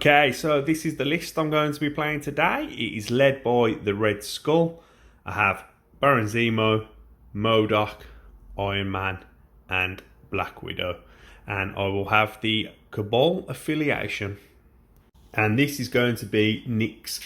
Okay, so this is the list I'm going to be playing today. It is led by the Red Skull. I have Baron Zemo, MODOK, Iron Man, and Black Widow. And I will have the Cabal affiliation. And this is going to be Nick's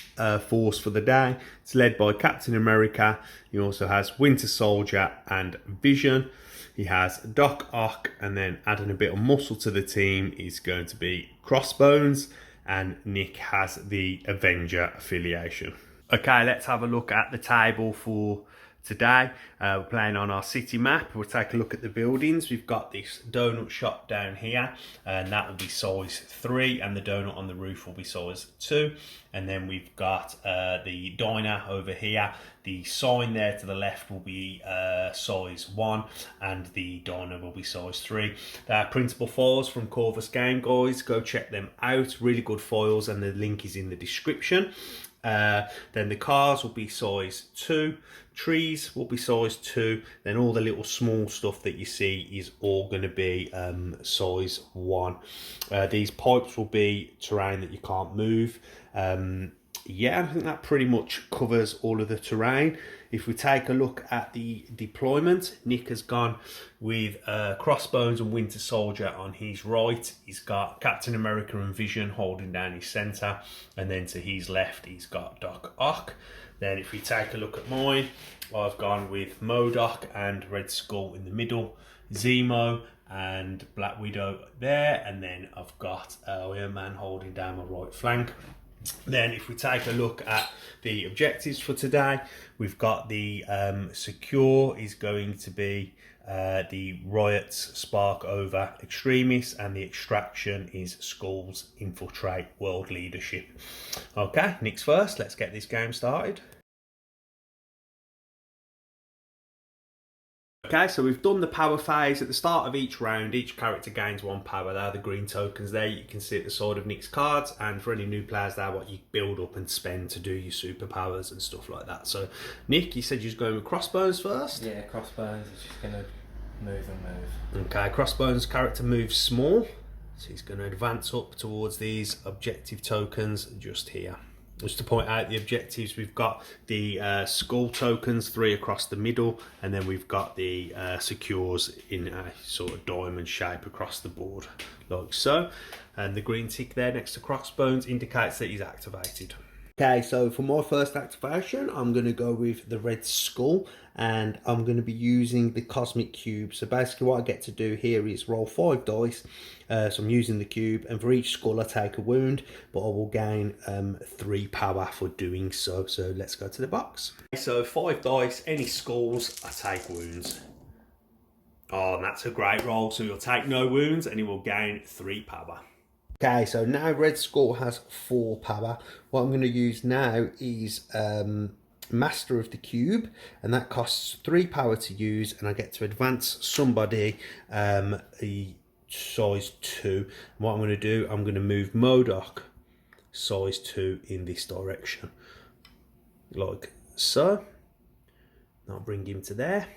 force for the day. It's led by Captain America. He also has Winter Soldier and Vision. He has Doc Ock, and then adding a bit of muscle to the team is going to be Crossbones. And Nick has the Avenger affiliation. Okay, let's have a look at the table for today. We're playing on our city map. We'll take a look at the buildings. We've got this donut shop down here, and that will be size 3, and the donut on the roof will be size 2. And then we've got the diner over here. The sign there to the left will be size 1, and the diner will be size 3. They are printable files from Corvus Game Guys. Go check them out. Really good files, and the link is in the description. Then the cars will be size 2, trees will be size 2, then all the little small stuff that you see is all going to be size 1. These pipes will be terrain that you can't move. Yeah, I think that pretty much covers all of the terrain. If we take a look at the deployment, Nick has gone with Crossbones and Winter Soldier on his right. He's got Captain America and Vision holding down his centre. And then to his left, he's got Doc Ock. Then if we take a look at mine, I've gone with MODOK and Red Skull in the middle, Zemo and Black Widow there. And then I've got Iron Man holding down my right flank. Then if we take a look at the objectives for today, we've got the secure is going to be the riots spark over extremists, and the extraction is Skulls infiltrate world leadership. Okay, Nick's first. Let's get this game started. Okay, so we've done the power phase. At the start of each round, each character gains 1 power. There are the green tokens there you can see at the side of Nick's cards, and for any new players there, what you build up and spend to do your superpowers and stuff like that. So Nick, you said you was going with Crossbones first? Yeah, Crossbones is just going to move and move. Okay, Crossbones' character moves small, so he's going to advance up towards these objective tokens just here. Just to point out the objectives, we've got the skull tokens, 3 across the middle, and then we've got the secures in a sort of diamond shape across the board, like so. And the green tick there next to Crossbones indicates that he's activated. Okay, so for my first activation, I'm going to go with the Red Skull, and I'm going to be using the Cosmic Cube. So basically what I get to do here is roll 5 dice. So I'm using the cube, and for each skull I take a wound, but I will gain 3 power for doing so. So let's go to the box. So 5 dice, any skulls, I take wounds. Oh, and that's a great roll. So you'll take no wounds, and you will gain 3 power. Okay, so now Red Skull has 4 power. What I'm going to use now is Master of the Cube, and that costs 3 power to use, and I get to advance somebody a size 2. And what I'm going to do, I'm going to move MODOK size 2 in this direction, like so. I'll bring him to there,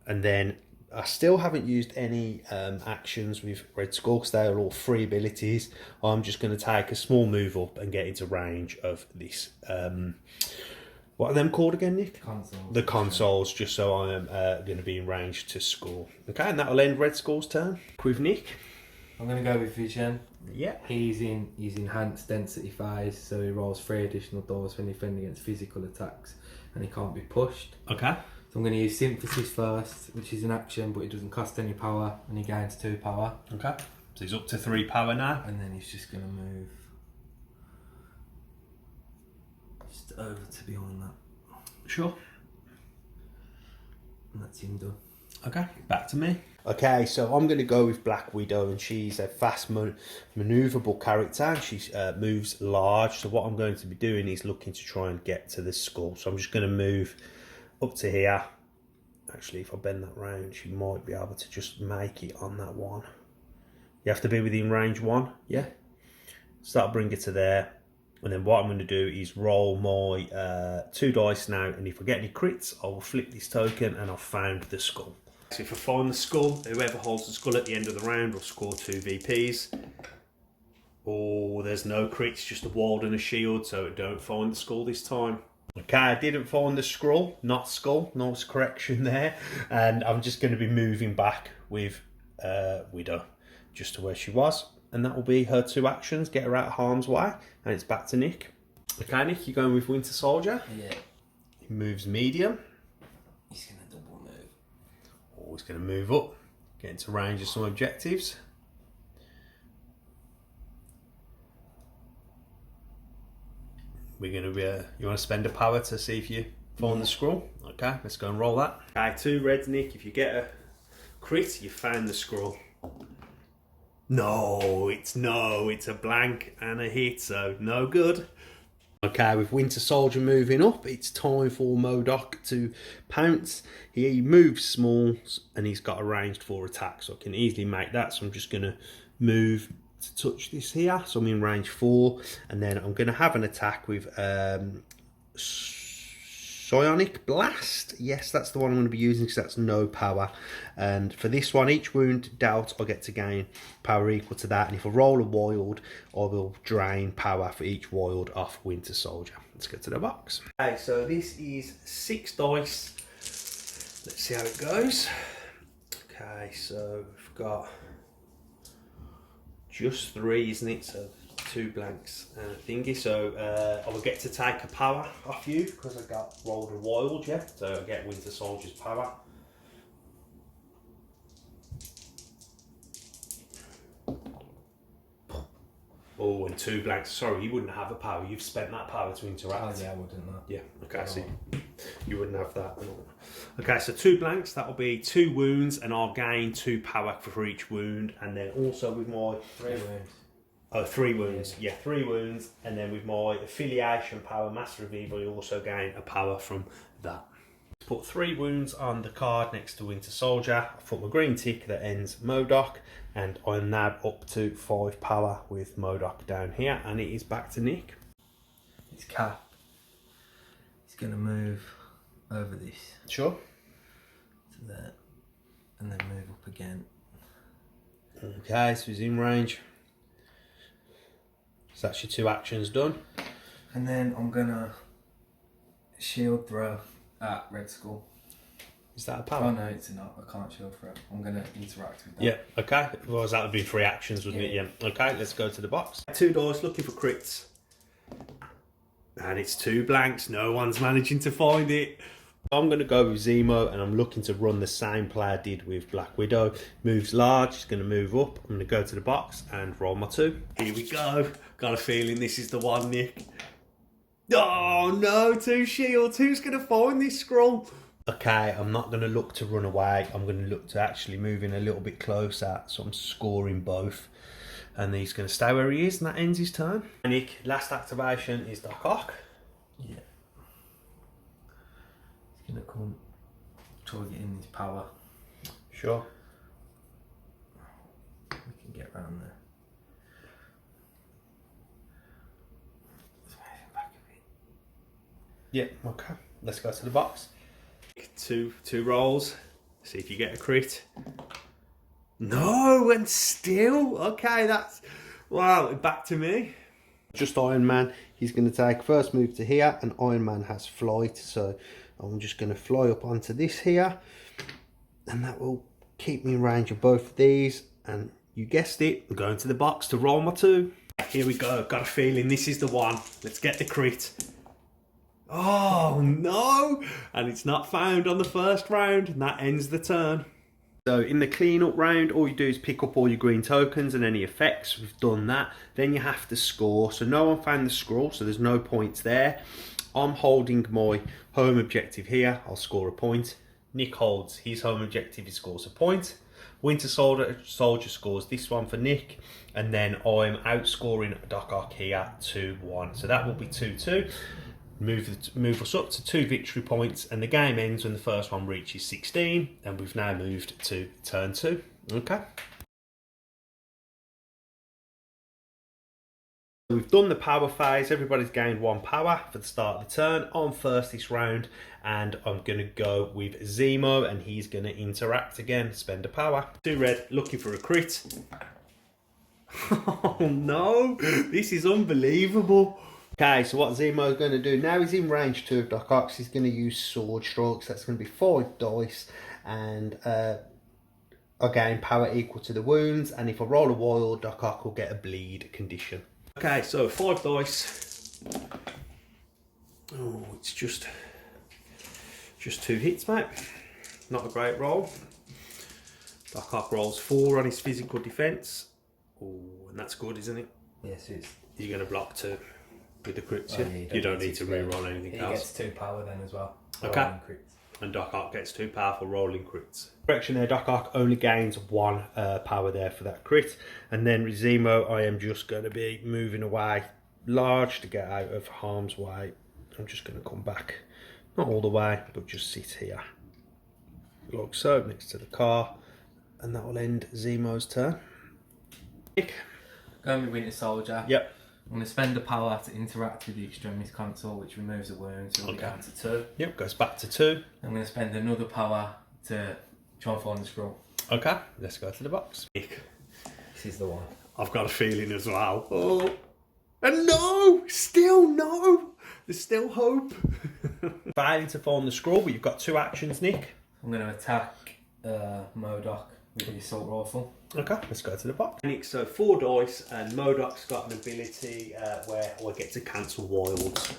and then I still haven't used any actions with Red Skull because they are all free abilities. I'm just going to take a small move up and get into range of this. What are them called again, Nick? Consoles. The consoles, just so I am going to be in range to score. Okay, and that'll end Red Skull's turn. With Nick. I'm going to go with Vision. Yeah. He's enhanced density phase, so he rolls 3 additional doors when defending against physical attacks, and he can't be pushed. Okay. So I'm going to use Synthesis first, which is an action, but it doesn't cost any power, and he gains 2 power. Okay. So he's up to 3 power now. And then he's just going to move just over to beyond that. Sure. And that's him done. Okay, back to me. Okay, so I'm going to go with Black Widow, and she's a fast manoeuvrable character, and she moves large. So what I'm going to be doing is looking to try and get to the skull. So I'm just going to move up to here. Actually, if I bend that round, she might be able to just make it on that one. You have to be within range 1, yeah? So that'll bring it to there. And then what I'm going to do is roll my 2 dice now, and if I get any crits, I will flip this token, and I've found the skull. So if I find the skull, whoever holds the skull at the end of the round will score 2 VPs. Oh, there's no crits, just a ward and a shield, so it don't find the skull this time. Okay, I didn't find the scroll, not skull, nice correction there. And I'm just going to be moving back with Widow, just to where she was. And that will be her 2 actions, get her out of harm's way, and it's back to Nick. Okay, Nick, you're going with Winter Soldier. Yeah. He moves medium. He's going to double move. Oh, he's going to move up, get into range of some objectives. We're going to be, you want to spend a power to see if you find the scroll? Okay, let's go and roll that. Okay, 2 reds, Nick. If you get a crit, you found the scroll. No, it's a blank and a hit, so no good. Okay, with Winter Soldier moving up, it's time for MODOK to pounce. He moves small and he's got a ranged 4 attack, so I can easily make that. So I'm just going to move to touch this here, so I'm in range 4, and then I'm going to have an attack with Psionic Blast. Yes, that's the one I'm going to be using because that's no power. And for this one, each wound dealt, I get to gain power equal to that. And if I roll a wild, I will drain power for each wild off Winter Soldier. Let's go to the box. Okay, so this is 6 dice. Let's see how it goes. Okay, so we've got just 3, isn't it? So 2 blanks and a thingy. So I will get to take a power off you because I got rolled a wild, yeah. So I get Winter Soldier's power. Oh, and 2 blanks. Sorry, you wouldn't have a power. You've spent that power to interact. Oh, yeah, I wouldn't. Yeah, okay, so you wouldn't have that. Okay, so 2 blanks, that will be 2 wounds, and I'll gain 2 power for each wound. And then also with my 3 wounds. Oh, 3 wounds. Yeah, 3 wounds. And then with my affiliation power, Master of Evil, you also gain a power from that. Put 3 wounds on the card next to Winter Soldier. I put my green tick that ends MODOK, and I'm now up to 5 power with MODOK down here, and it is back to Nick. It's Cap. He's going to move over this. Sure. To there. And then move up again. Okay, so he's in range. So that's your 2 actions done. And then I'm going to shield throw at Red Skull. Is that a power? Oh no, it's not. I can't shield throw. I'm going to interact with that. Yeah, okay. Well, that would be 3 actions, wouldn't it? Yeah. Okay, let's go to the box. 2 doors looking for crits. And it's 2 blanks. No one's managing to find it. I'm going to go with Zemo, and I'm looking to run the same play I did with Black Widow. Moves large, he's going to move up. I'm going to go to the box and roll my 2. Here we go. Got a feeling this is the one, Nick. Oh no, 2 shields. Who's going to find this scroll? Okay, I'm not going to look to run away. I'm going to look to actually move in a little bit closer. So I'm scoring both. And he's going to stay where he is, and that ends his turn. Nick, last activation is Doc Ock. Yeah. He's going to come try to get in his power. Sure. We can get around there. Back a bit. Yeah, okay. Let's go to the box. 2 rolls. See if you get a crit. No, and still. Okay, that's... Wow, back to me. Just Iron Man. He's going to take first move to here, and Iron Man has flight. So I'm just going to fly up onto this here. And that will keep me in range of both of these. And you guessed it, I'm going to the box to roll my 2. Here we go. Got a feeling this is the one. Let's get the crit. Oh no! And it's not found on the first round, and that ends the turn. So in the clean-up round, all you do is pick up all your green tokens and any effects. We've done that. Then you have to score. So no one found the scroll, so there's no points there. I'm holding my home objective here. I'll score a point. Nick holds his home objective. He scores a point. Winter Soldier scores this one for Nick. And then I'm outscoring Doc Ock here 2-1. So that will be 2-2. Move us up to 2 victory points, and the game ends when the first one reaches 16, and we've now moved to turn 2. Okay. We've done the power phase. Everybody's gained 1 power for the start of the turn. I'm first this round, and I'm going to go with Zemo, and he's going to interact again, spend a power. 2 red, looking for a crit. Oh no, this is unbelievable. Okay, so what Zemo's going to do now, he's in range 2 of Doc Ox. He's going to use sword strokes. That's going to be 5 dice, and again, power equal to the wounds. And if I roll a wild, Doc Ock will get a bleed condition. Okay, so 5 dice. Oh, it's just 2 hits, mate. Not a great roll. Doc Ock rolls 4 on his physical defence. Oh, and that's good, isn't it? Yes, it's. You're going to block 2 with the crits, Oh, yeah? yeah, You don't need to re-roll anything He else. gets 2 power then as well. Okay. Rolling crits. And Doc Ock gets 2 powerful rolling crits. Correction there, Doc Ock only gains 1 power there for that crit. And then with Zemo, I am just going to be moving away large to get out of harm's way. I'm just going to come back, not all the way, but just sit here. Like so, next to the car. And that will end Zemo's turn. Going with Winter Soldier. Yep. I'm going to spend the power to interact with the extremis console, which removes a wound, so we'll be down to 2. Yep, goes back to 2. I'm going to spend another power to try and find the scroll. Okay, let's go to the box. This is the one. I've got a feeling as well. Oh, and no, still no. There's still hope. Failing to find the scroll, but you've got 2 actions, Nick. I'm going to attack MODOK with the assault rifle. Okay, let's go to the box. Nick, so 4 dice, and MODOK's got an ability where I get to cancel wilds.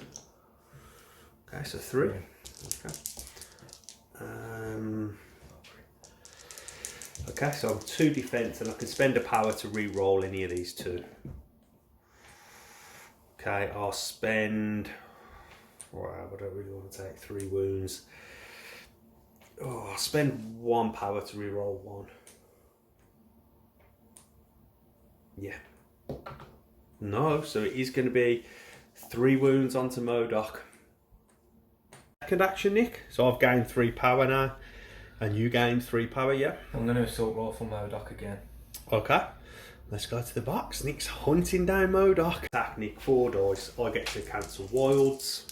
Okay, so 3. Okay. Okay, so I'm 2 defense, and I can spend a power to re-roll any of these 2. Okay, I'll spend. Wow, I don't really want to take 3 wounds. Oh, I'll spend 1 power to re-roll 1. Yeah. No, so it is going to be 3 wounds onto MODOK. Second action, Nick. So I've gained 3 power now, and you gained 3 power, yeah? I'm going to assault rifle MODOK again. Okay. Let's go to the box. Nick's hunting down MODOK. Attack, Nick, 4 dice. I get to cancel wilds.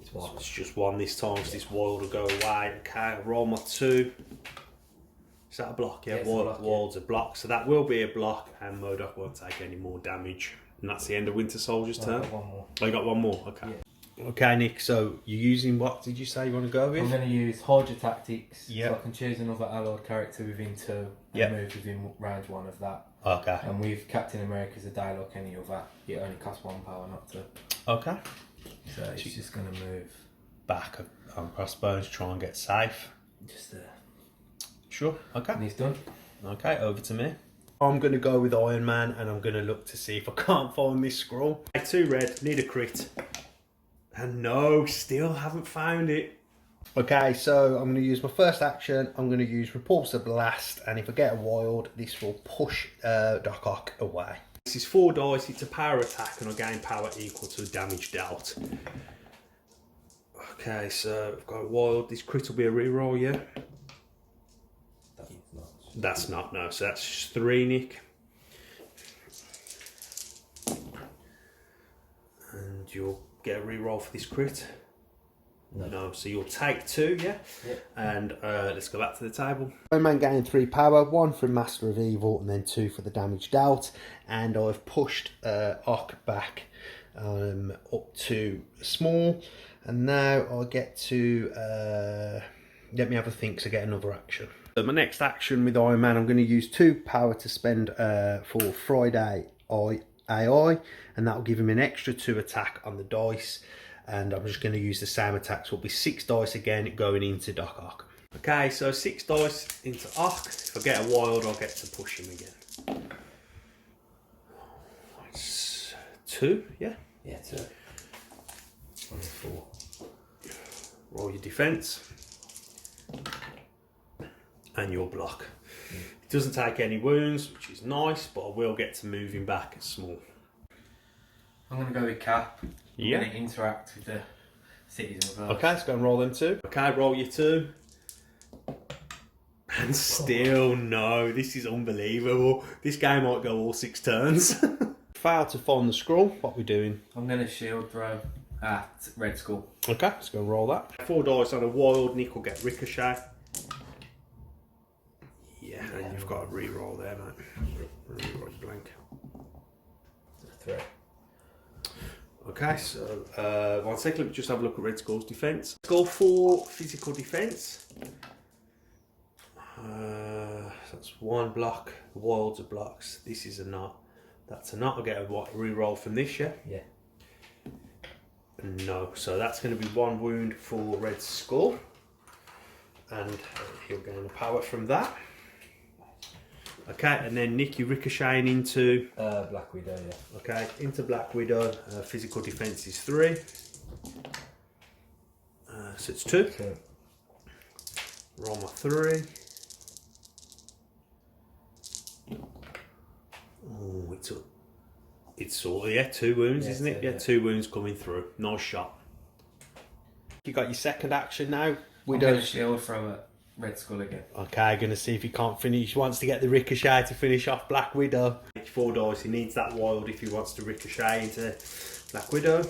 It's just 1 this time, so this wild will go away. Okay, I roll my 2. Is that a block? Yeah, wild's a block. So that will be a block, and MODOK won't take any more damage. And that's the end of Winter Soldier's turn. I've got 1 more. Oh, you got 1 more? Okay. Yeah. Okay, Nick, so you're using what did you say you want to go with? I'm going to use Hydra Tactics, Yep. so I can choose another allied character within 2 and Yep. move within range 1 of that. Okay. And with Captain America's a day like any other, it only costs 1 power, not 2. Okay. So it's just going to move. Back on crossbones, try and get safe. Just Sure. Okay. and he's done. Okay, over to me. I'm going to go with Iron Man, and I'm going to look to see if I can't find this scroll. 2 red, need a crit. And no, still haven't found it. Okay, so I'm going to use my first action. I'm going to use Repulsor Blast, and if I get a wild, this will push Doc Ock away. This is 4 dice, it's a power attack, and I gain power equal to damage dealt. Okay, so I've got a wild. This crit will be a reroll, yeah? That's not, no. So that's just 3, Nick. And you'll get a reroll for this crit. No, so you'll take 2, yeah? Yep. And let's go back to the table. Iron Man gained 3 power, 1 from Master of Evil, and then 2 for the damage dealt. And I've pushed Ock back up to small. And now I get to, let me have a think, so I get another action. So my next action with Iron Man, I'm going to use 2 power to spend for Friday AI, and that will give him an extra 2 attack on the dice. And I'm just going to use the same attack, so it'll be 6 dice again going into Doc Ock. Okay, so 6 dice into Ock. If I get a wild, I'll get to push him again. It's 2, yeah? Yeah, 2. 4. Roll your defense and your block. It doesn't take any wounds, which is nice, but I will get to move him back at small. I'm going to go with Cap. Yeah. I'm going to interact with the cities in reverse. Okay, let's go and roll them 2. Okay, roll your 2. And still no, this is unbelievable. This game might go all 6 turns. Fail to find the scroll. What are we doing? I'm going to shield throw at Red Skull. Okay, let's go and roll that. 4 dice on a wild, Nick will get ricochet. Yeah, and You've got a re-roll there, mate. Re-roll blank. 3. Okay, so 1 second, let me just have a look at Red Skull's defence. Skull 4, physical defence. That's 1 block, wilds are blocks. This is a knot. That's a knot. I'll get a re-roll from this, yeah? Yeah. No, so that's going to be 1 wound for Red Skull. And he'll gain a power from that. Okay, and then Nick, you ricocheting into... Black Widow, yeah. Okay, into Black Widow. Physical defence is 3. So it's 2. So, Roll my 3. Oh, it's all, yeah, 2 wounds, isn't it? Yeah, 2 wounds coming through. Nice shot. You got your second action now. Widow shield from Red Skull again. Okay, gonna see if he can't finish. He wants to get the ricochet to finish off Black Widow. 4 dice. He needs that wild if he wants to ricochet into Black Widow.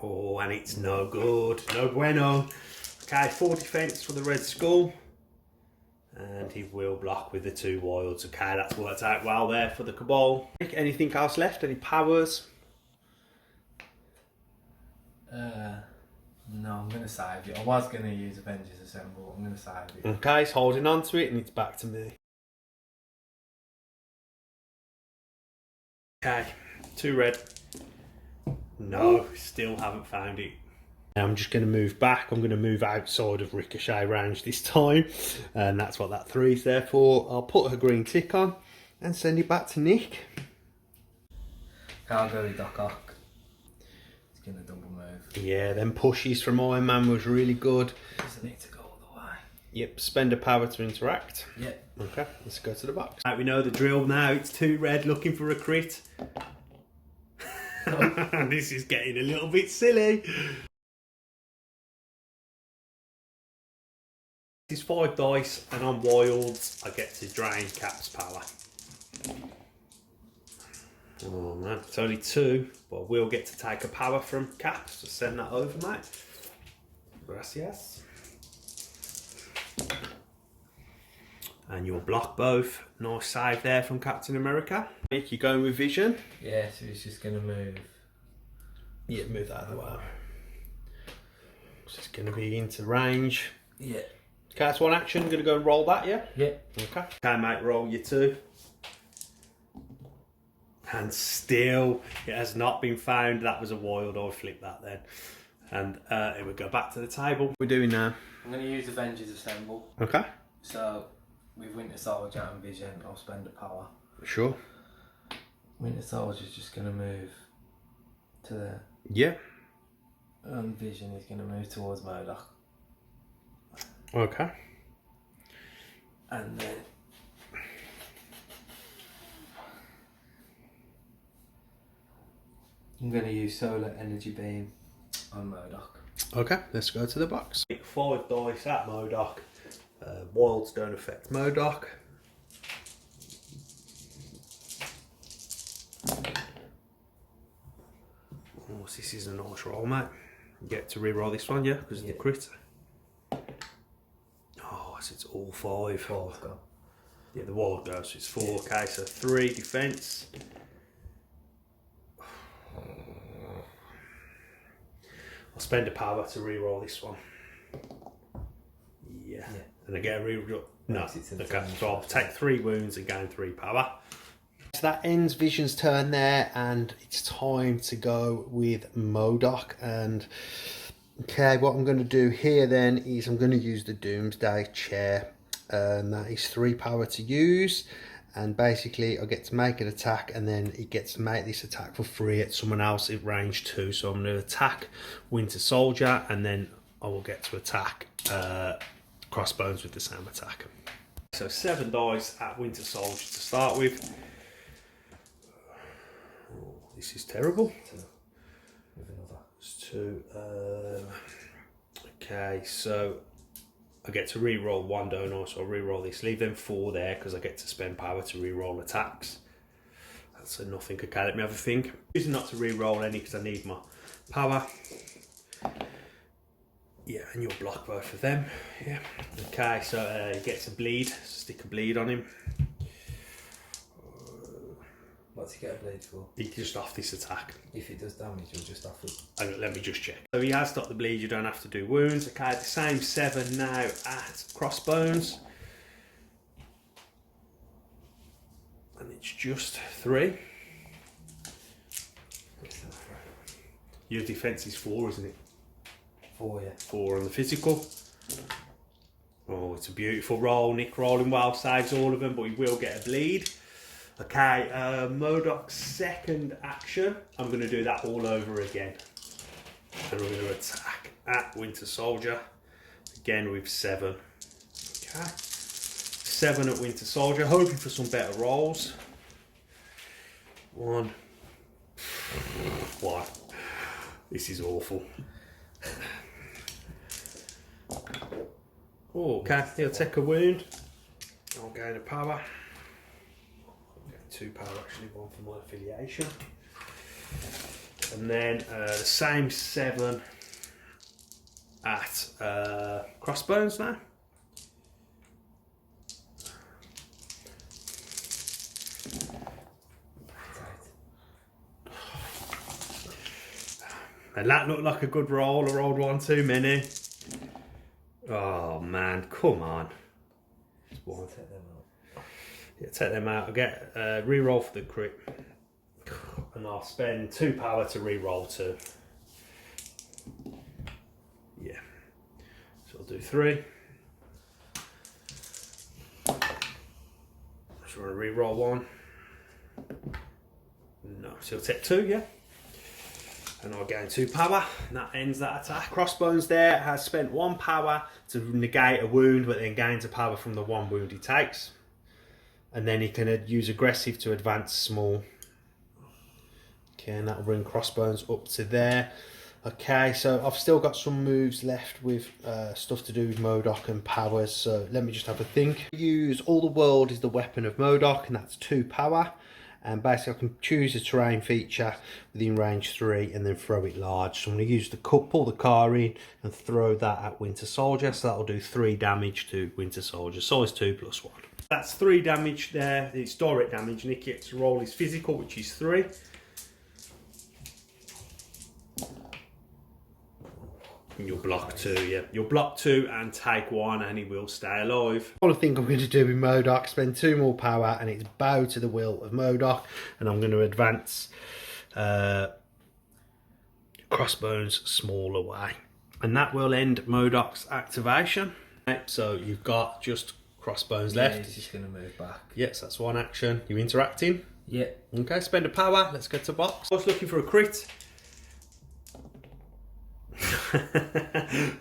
Oh, and it's no good. No bueno. Okay, 4 defence for the Red Skull. And he will block with the 2 wilds. Okay, that's worked out well there for the Cabal. Anything else left? Any powers? No, I'm going to save it. I was going to use Avengers Assemble. I'm going to save it. Okay, he's holding on to it and it's back to me. Okay, 2 red. No, still haven't found it. I'm just going to move back. I'm going to move outside of ricochet range this time. And that's what that 3's there for. I'll put a green tick on and send it back to Nick. I'll go with Doc Ock. He's going to double move. Yeah, them pushes from Iron Man was really good. Doesn't need to go all the way. Yep, spend a power to interact. Yep. Okay, let's go to the box. Right, we know the drill now. It's 2 red looking for a crit. This is getting a little bit silly. This is 5 dice, and on wilds, I get to drain Cap's power. Oh man, it's only 2, but I will get to take a power from Cap, so send that over, mate. Gracias. And you'll block both. Nice save there from Captain America. Nick, you going with vision? Yeah, so he's just going to move. Yeah, move that out of the way. So it's going to be into range. Yeah. Okay, that's 1 action. Going to go and roll that, yeah? Yeah. Okay. Okay, mate, roll your 2. And still, it has not been found. That was a wild. I'll flip that then. And it would go back to the table. What we're doing now? I'm going to use Avengers Assemble. Okay. So, with Winter Soldier and Vision, I'll spend a power. Sure. Winter Soldier's just going to move to there. Yeah. And Vision is going to move towards MODOK. Okay. And then I'm going to use Solar Energy Beam on MODOK. Okay, let's go to the box. 5 dice at MODOK. Wilds don't affect MODOK. Oh, this is a nice roll, mate. You get to re-roll this one, yeah, because of the crit. Oh, so it's all 5. Go. Yeah, the wild goes, so it's 4. Okay, so 3 defence. I'll spend a power to re-roll this one. Yeah. And I get a re-roll. No. Okay, so I'll take 3 wounds and gain 3 power. So that ends Vision's turn there, and it's time to go with MODOK. And okay, what I'm going to do here then is I'm going to use the Doomsday Chair, and that is 3 power to use. And basically I get to make an attack, and then it gets to make this attack for free at someone else at range 2. So I'm going to attack Winter Soldier, and then I will get to attack Crossbones with the same attack. So 7 dice at Winter Soldier to start with. Oh, this is terrible. It's 2. Okay, so I get to re-roll 1, don't I? So I'll re-roll this. Leave them 4 there because I get to spend power to re-roll attacks. That's a nothing. Okay, let me have a think. Choosing not to re-roll any because I need my power. Yeah, and you'll block both of them. Yeah. Okay, so he gets a bleed. Stick a bleed on him. What's he get a bleed for? He just off this attack. If it does damage, you'll just have to... Let me just check. So he has stopped the bleed, you don't have to do wounds. Okay, the same 7 now at crossbones. And it's just 3. Your defence is 4, isn't it? 4, yeah. 4 on the physical. Oh, it's a beautiful roll. Nick rolling well, saves all of them, but he will get a bleed. Okay, Modoc's second action. I'm going to do that all over again. And we're going to attack at Winter Soldier. Again with 7. Okay. 7 at Winter Soldier, hoping for some better rolls. 1. What? This is awful. Oh, okay, he'll take a wound. I'll gain a power. I'll get 2 power actually, 1 for my affiliation. And then the same 7 at crossbones now. And that looked like a good roll. I rolled 1 too many. Oh man, come on. Take them out. Yeah, take them out. I'll get re-roll for the crit. And I'll spend 2 power to re-roll 2. Yeah. So I'll do 3. Just want to re-roll 1. No, so I'll take 2, yeah. And I'll gain 2 power, and that ends that attack. Crossbones there has spent 1 power to negate a wound, but then gains a power from the 1 wound he takes. And then he can use aggressive to advance small. Okay, and that'll bring Crossbones up to there. Okay, so I've still got some moves left with stuff to do with MODOK and powers, so let me just have a think. Use All the World is the weapon of MODOK, and that's 2 power. And basically I can choose a terrain feature within range 3 and then throw it large. So I'm going to use the pull the car in and throw that at Winter Soldier. So that'll do 3 damage to Winter Soldier. Size 2 + 1. That's 3 damage there. It's direct damage. Nick gets to roll his physical, which is 3. And you'll block 2, yeah. You'll block 2 and take 1 and he will stay alive. All I think I'm going to do with MODOK, spend 2 more power and it's bow to the will of MODOK. And I'm going to advance Crossbones small away. And that will end MODOK's activation. Right, so you've got just Crossbones left. He's just going to move back. Yes, that's 1 action. You interacting? Yeah. Okay, spend a power. Let's go to box. I was looking for a crit.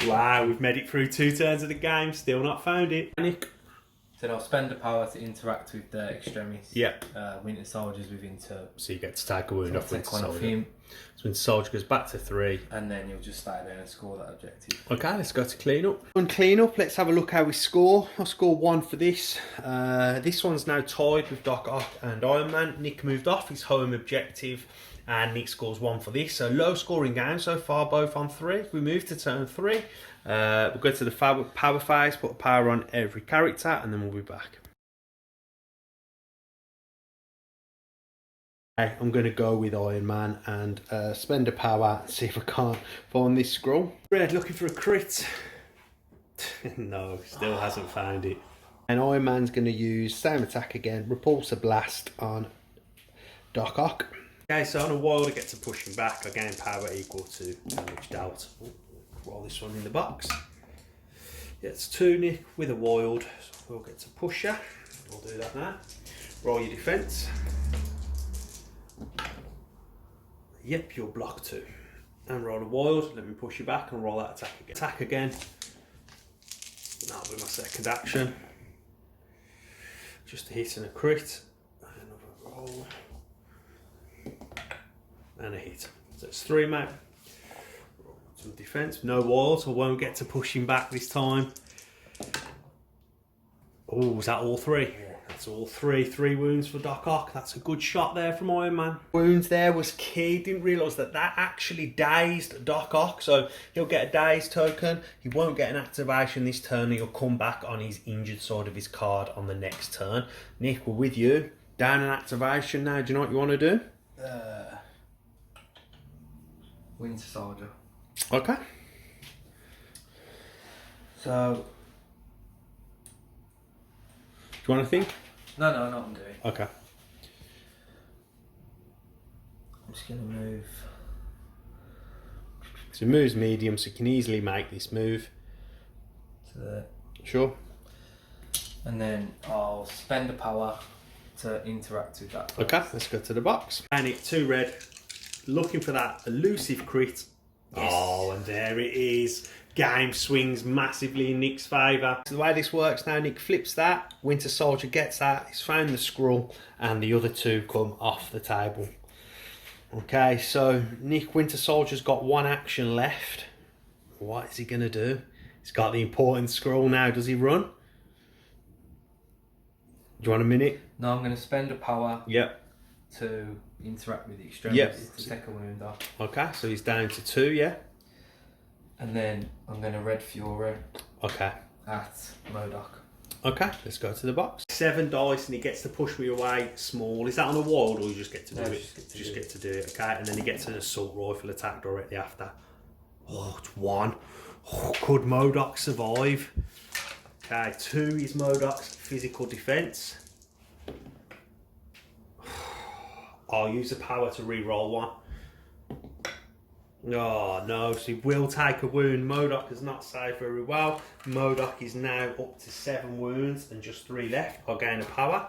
Wow, we've made it through 2 turns of the game, still not found it. Panic. So I'll spend a power to interact with the extremis. Yep. Winter Soldiers with Inter. So you get to take a wound off Winter Soldier. Him. So Winter Soldier goes back to 3. And then you'll just stay there and score that objective. Okay, let's go to clean up. On clean up, let's have a look how we score. I score 1 for this. This one's now tied with Doc Ock and Iron Man. Nick moved off his home objective. And Nick scores 1 for this. So low scoring game so far, both on 3. We move to turn 3. We'll go to the power phase, put a power on every character, and then we'll be back. Okay, I'm going to go with Iron Man and spend a power and see if I can't find this scroll. Red looking for a crit. No, still hasn't found it. And Iron Man's going to use same attack again, repulse a blast on Doc Ock. Okay, so on a wild I get to push him back. I gain power equal to damage dealt. Roll this one in the box. Yeah, it's 2 Nick with a wild. So we'll get to push her. We'll do that now. Roll your defence. Yep, you'll block 2. And roll a wild. Let me push you back and roll that attack again. Attack again. That'll be my second action. Just a hit and a crit. Another roll. And a hit. So it's 3, mate. Some defence. No wild, so I won't get to push him back this time. Oh, was that all 3? Yeah, That's all three wounds for Doc Ock. That's a good shot there from Iron Man. Wounds there was key. Didn't realise that actually dazed Doc Ock, so he'll get a dazed token. He won't get an activation this turn. He'll come back on his injured side of his card on the next turn. Nick, we're with you. Down an activation now. Do you know what you want to do? Winter Soldier. Okay. So. Do you want to think? No, not I'm doing. Okay. I'm just gonna move. So move's medium, so you can easily make this move. To there. Sure. And then I'll spend a power to interact with that. Okay, let's go to the box. And it 2 red. Looking for that elusive crit. Yes. Oh, and there it is. Game swings massively in Nick's favour. So the way this works now, Nick flips that, Winter Soldier gets that, he's found the scroll, and the other 2 come off the table. Okay, so Nick, Winter Soldier's got 1 action left. What is he going to do? He's got the important scroll now. Does he run? Do you want a minute? No, I'm going to spend a power. Yep. To interact with the extremities to take a wound off. Okay, so he's down to 2, yeah? And then I'm going to Red Fury. Okay. At MODOK. Okay, let's go to the box. 7 dice and he gets to push me away small. Is that on a wild or you just get to do it? Just get to do it, okay? And then he gets an assault rifle attack directly after. Oh, it's 1. Oh, could MODOK survive? Okay, 2 is MODOK's physical defense. I'll use the power to re-roll 1. Oh no, so he will take a wound. MODOK has not saved very well. MODOK is now up to 7 wounds and just 3 left. I'll gain a power.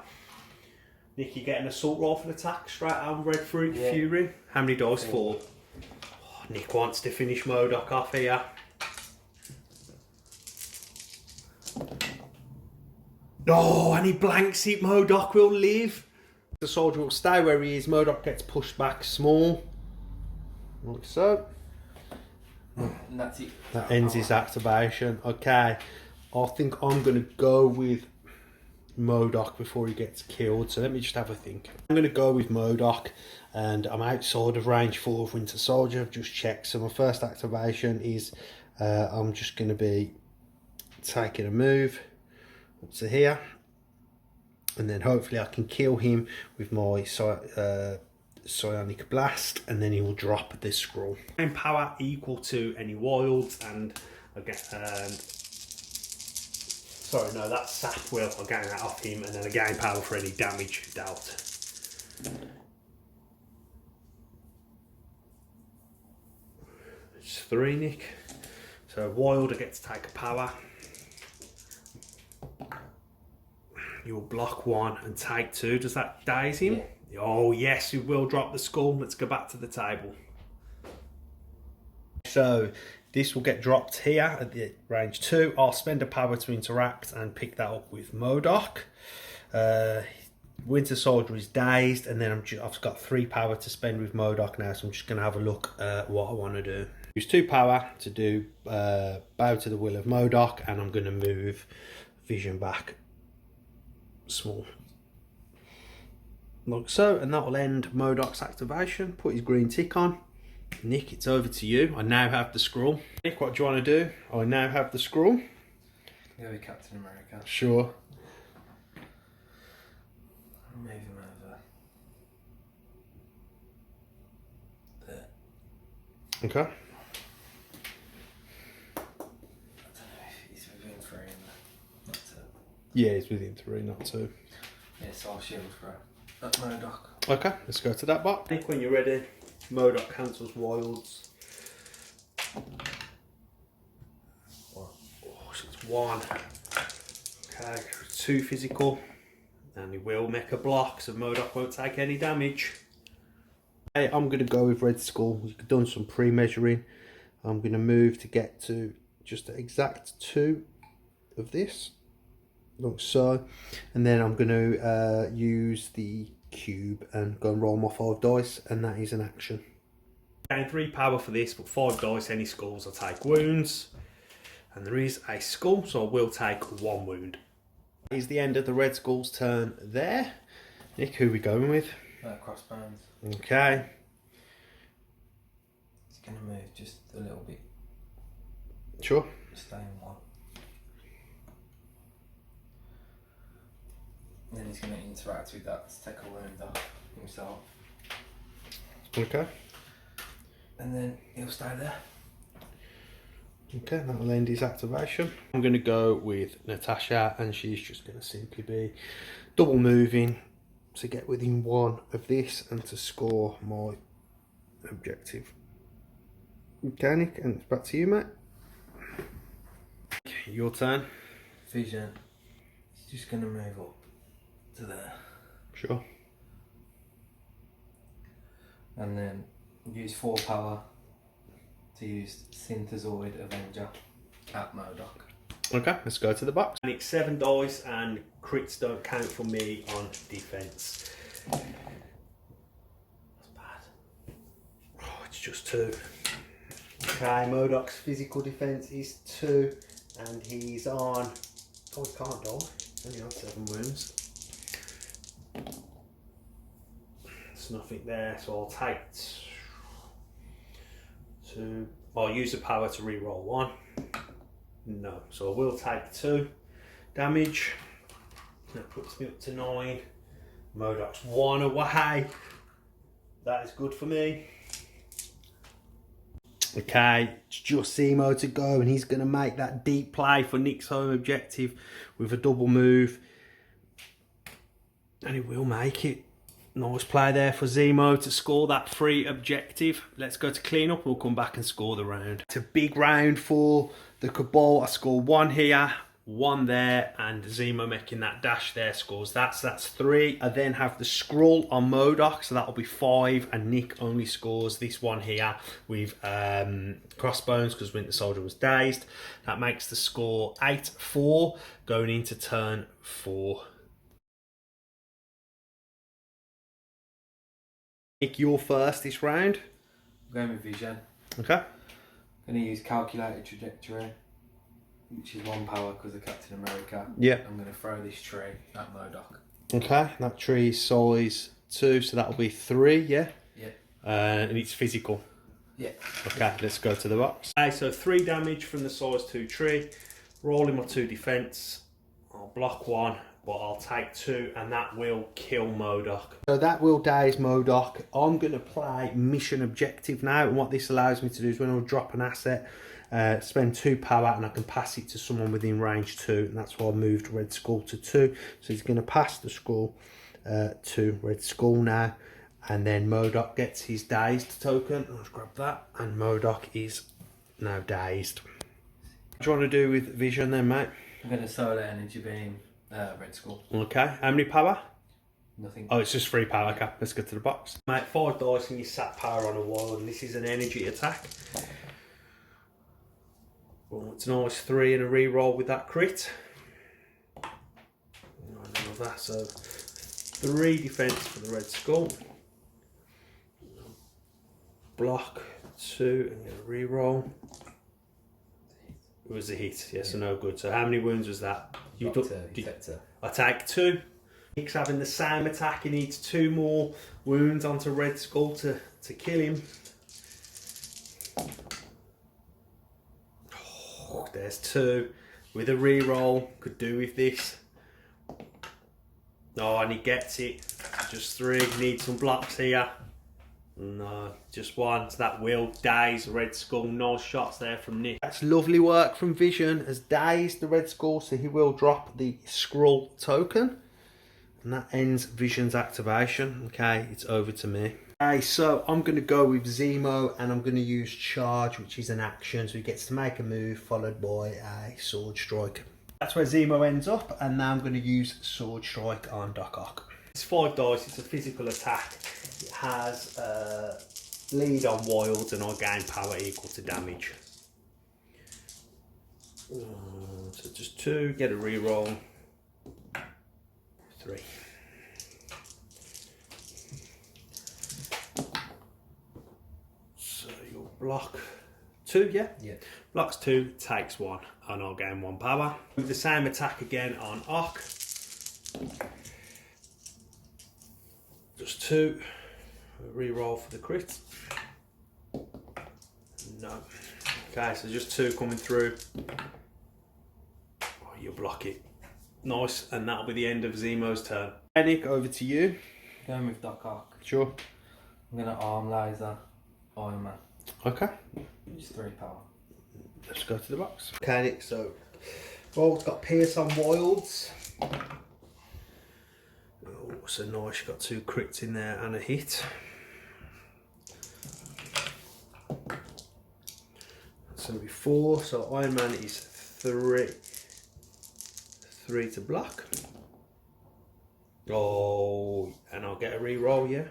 Nick, you get an assault rifle attack straight on Red Fury. How many dice? 4. Oh, Nick wants to finish MODOK off here. Oh, and he blanks it. MODOK will live. The soldier will stay where he is. MODOK gets pushed back small. Like so. And that's it. That ends his activation. Okay. I think I'm going to go with MODOK before he gets killed. So let me just have a think. I'm going to go with MODOK. And I'm outside of range 4 of Winter Soldier. I've just checked. So my first activation is I'm just going to be taking a move up to here. And then hopefully I can kill him with my Psionic Blast, and then he will drop this scroll. And power equal to any wilds, and again, sorry, no, that's sap will. I'll gain that off him, and then I gain power for any damage dealt. It's 3, Nick. So Wilder gets to take a power. You will block 1 and take 2. Does that daze him? Yeah. Oh yes, he will drop the skull. Let's go back to the table. So this will get dropped here at the range 2. I'll spend a power to interact and pick that up with MODOK. Winter Soldier is dazed, and then I've got 3 power to spend with MODOK now, so I'm just going to have a look at what I want to do. Use 2 power to do bow to the will of MODOK, and I'm going to move Vision back small. Like so, and that will end MODOK's activation. Put his green tick on. Nick, it's over to you. I now have the scroll. Nick, what do you want to do? I now have the scroll. Go with Captain America. Sure. Move him over. There. Okay. I don't know if he's within 3 and not 2. Yeah, he's within 3, not 2. Yeah, so I'll shield throw. That's MODOK. Okay, let's go to that box. Nick, when you're ready, MODOK cancels wilds. Oh, so it's 1. Okay, 2 physical. And he will make a block, so MODOK won't take any damage. Hey, I'm going to go with Red Skull. You've done some pre-measuring. I'm going to move to get to just the exact 2 of this. Like so. And then I'm going to use the cube and go and roll my 5 dice, and that is an action. Gain 3 power for this, but 5 dice, any skulls, I'll take wounds. And there is a skull, so I will take 1 wound. Is the end of the Red Skull's turn there. Nick, who are we going with? Crossbones. Okay. It's going to move just a little bit. Sure. Stay in one. And then he's going to interact with that to take a wound off himself. Okay. And then he'll stay there. Okay, that'll end his activation. I'm going to go with Natasha, and she's just going to simply be double moving to get within one of this and to score my objective. Okay, Nick, and it's back to you, mate. Your turn. Vision. He's just going to move up to there. Sure. And then use 4 power to use Synthezoid Avenger at Modoc. Okay, let's go to the box. And it's 7 dice, and crits don't count for me on defense. That's bad. Oh, it's just 2. Okay, Modoc's physical defense is 2, and he's on. Oh, he can't die. He's only on 7 wounds. There's nothing there, so I'll take 2. I'll use the power to reroll 1. No, so I will take 2 damage. That puts me up to 9. Modoc's 1 away. That is good for me. Okay, it's just Zemo to go, and he's going to make that deep play for Nick's home objective with a double move. And he will make it. Nice play there for Zemo to score that free objective. Let's go to clean up. We'll come back and score the round. It's a big round for the Cabal. I score 1 here, 1 there, and Zemo making that dash there scores that. So that's 3. I then have the Skrull on Modoc, so that'll be 5, and Nick only scores this one here with Crossbones because Winter Soldier was dazed. That makes the score 8-4 going into turn 4. Nick, you're first this round. I'm going with Vision. Okay. I'm going to use Calculated Trajectory, which is 1 power because of Captain America. Yeah. I'm going to throw this tree at Modoc. Okay, that tree is size 2, so that'll be 3, yeah? Yeah. And it's physical. Yeah. Okay, let's go to the box. Okay, so 3 damage from the size 2 tree. Rolling my 2 defense. I'll block 1, but I'll take 2, and that will kill Modoc. So that will daze Modoc. I'm going to play mission objective now, and what this allows me to do is when I drop an asset, spend 2 power, and I can pass it to someone within range 2, and that's why I moved Red Skull to 2. So he's going to pass the Skull to Red Skull now, and then Modoc gets his dazed token. Let's grab that, and Modoc is now dazed. What do you want to do with Vision then, mate? I'm going to Solar Energy Beam Red Skull. Okay, how many power? Nothing. Oh, it's just 3 power. Okay, let's go to the box. Mate, 5 dice and you sat power on a wall, and this is an energy attack. Well, it's a nice 3 and a reroll with that crit. I love that. So 3 defense for the Red Skull. Block 2 and get a reroll. It was a hit, yes, so no good. So how many wounds was that? You I take 2. Nick's having the same attack. He needs 2 more wounds onto Red Skull to kill him. Oh, there's 2. With a reroll, could do with this. Oh, and he gets it. Just 3. Need some blocks here. No, just 1. So that will daze Red Skull. Nice shots there from Nick. That's lovely work from Vision. Has dazed the Red Skull, so he will drop the Skrull token. And that ends Vision's activation. Okay, it's over to me. Okay, so I'm going to go with Zemo, and I'm going to use Charge, which is an action. So he gets to make a move followed by a Sword Strike. That's where Zemo ends up, and now I'm going to use Sword Strike on Doc Ock. It's 5 dice, it's a physical attack. It has lead on wilds, and I gain power equal to damage. So just 2, get a reroll. 3. So you'll block 2, yeah? Yeah. Blocks 2, takes 1, and I'll gain 1 power. With the same attack again on Ock. Just 2. Re-roll for the crit. No. Okay, so just 2 coming through. Oh, you block it. Nice, and that'll be the end of Zemo's turn. Nick, over to you. Going with Doc Ock. Sure. I'm going to arm laser Iron Man. Okay. Just 3 power. Let's go to the box. Okay, Nick, so Bolt's got Pierce on Wilds. Oh, so nice, you've got 2 crits in there and a hit. That's going to be 4, so Iron Man is 3 to block. Oh, and I'll get a re-roll, yeah.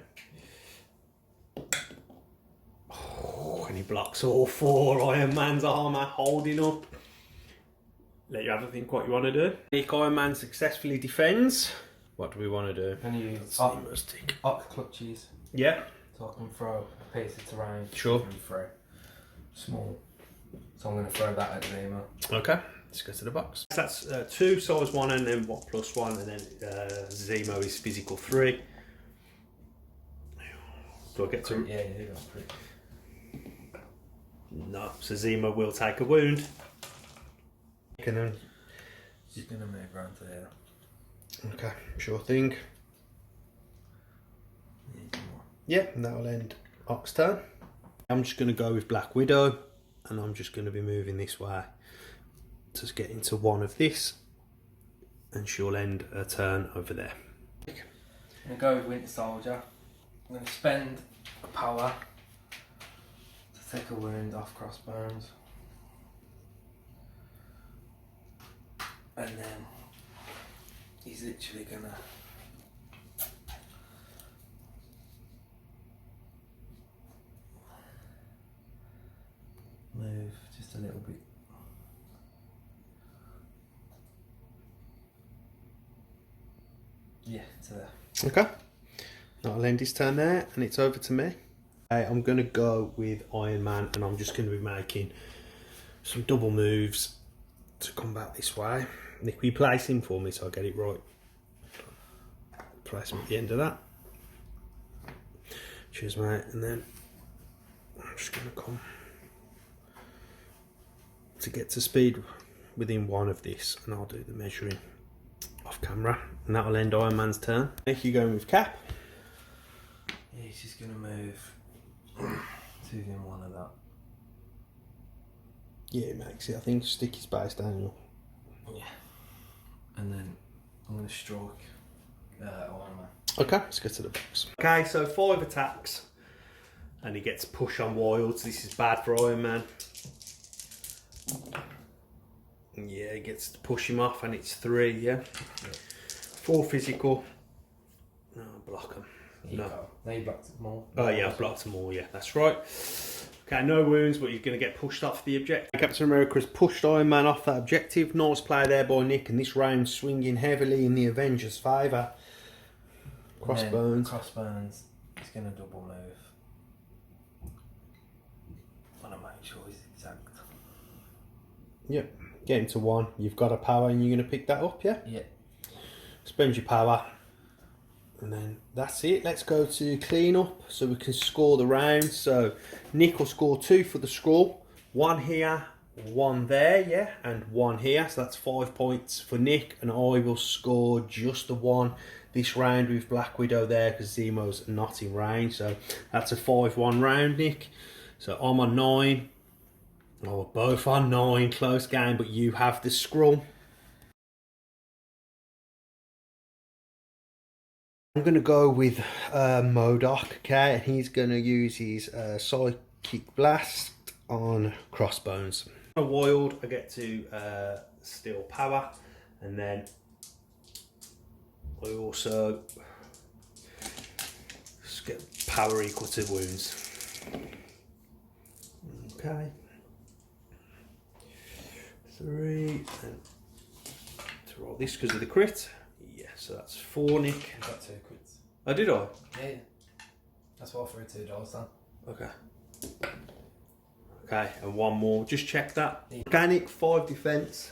Oh, and he blocks all 4. Iron Man's armour holding up. Let you have a think what you want to do. Nick, Iron Man successfully defends. What do we want to do? I'm going to use Stick. Ock clutches. Yeah. So I can throw a piece of terrain. Sure. And throw small. So I'm going to throw that at Zemo. Okay. Let's go to the box. That's 2 size 1 and then what plus 1 and then Zemo is physical 3. Do I get to? Yeah, you got 3. No. So Zemo will take a wound. And then Just going to move around to here. okay, sure thing. Yeah, and that'll end Ock's turn. I'm just going to go with Black Widow, and I'm just going to be moving this way to get into one of this, and she'll end her turn over there. I'm going to go with Winter Soldier. I'm going to spend power to take a wound off Crossbones. And then he's literally going to move just a little bit. Yeah, to there. Okay, that'll end his turn there, and it's over to me. I'm going to go with Iron Man, and I'm just going to be making some double moves to come back this way. Nick, will you place him for me so I get it right? Place him at the end of that. Cheers, mate. And then I'm just going to come to get to speed within one of this, and I'll do the measuring off camera, and that'll end Iron Man's turn. Nick, you going with Cap? Yeah, he's just going to move to within one of that. Yeah, it makes it. I think stick his base down. Yeah. And then I'm going to strike Iron Man. Okay, let's get to the box. Okay, so 5 attacks, and he gets push on Wilds. This is bad for Iron Man. Yeah, he gets to push him off, and it's 3, yeah? 4 physical. No, block him. No. No, you blocked them all. Oh, yeah, I've blocked them all, yeah, that's right. Okay, no wounds, but you're going to get pushed off the objective. Captain America's pushed Iron Man off that objective. Nice play there by Nick, and this round swinging heavily in the Avengers' favour. Crossbones. Crossbones is going to double move. I want to make sure he's exact. Yep, get him to 1. You've got a power, and you're going to pick that up, yeah? Yeah. Spend your power. And then that's it. Let's go to clean up so we can score the round. So Nick will score 2 for the scroll. 1 here, 1 there, yeah, and 1 here. So that's 5 points for Nick, and I will score just the 1 this round with Black Widow there because Zemo's not in range. So that's a 5-1 round, Nick. So I'm on 9. Oh, we're both on 9. Close game, but you have the scroll. I'm going to go with MODOK, okay, and he's going to use his Psychic Blast on Crossbones. A Wild, I get to steal power, and then I also just get power equal to wounds. Okay. 3, and to roll this because of the crit. Yeah, so that's 4, Nick. You got 2 crits. Oh, did I? Yeah. That's why I threw $2 down. Okay. Okay, and 1 more. Just check that. Yeah. Organic 5 defense.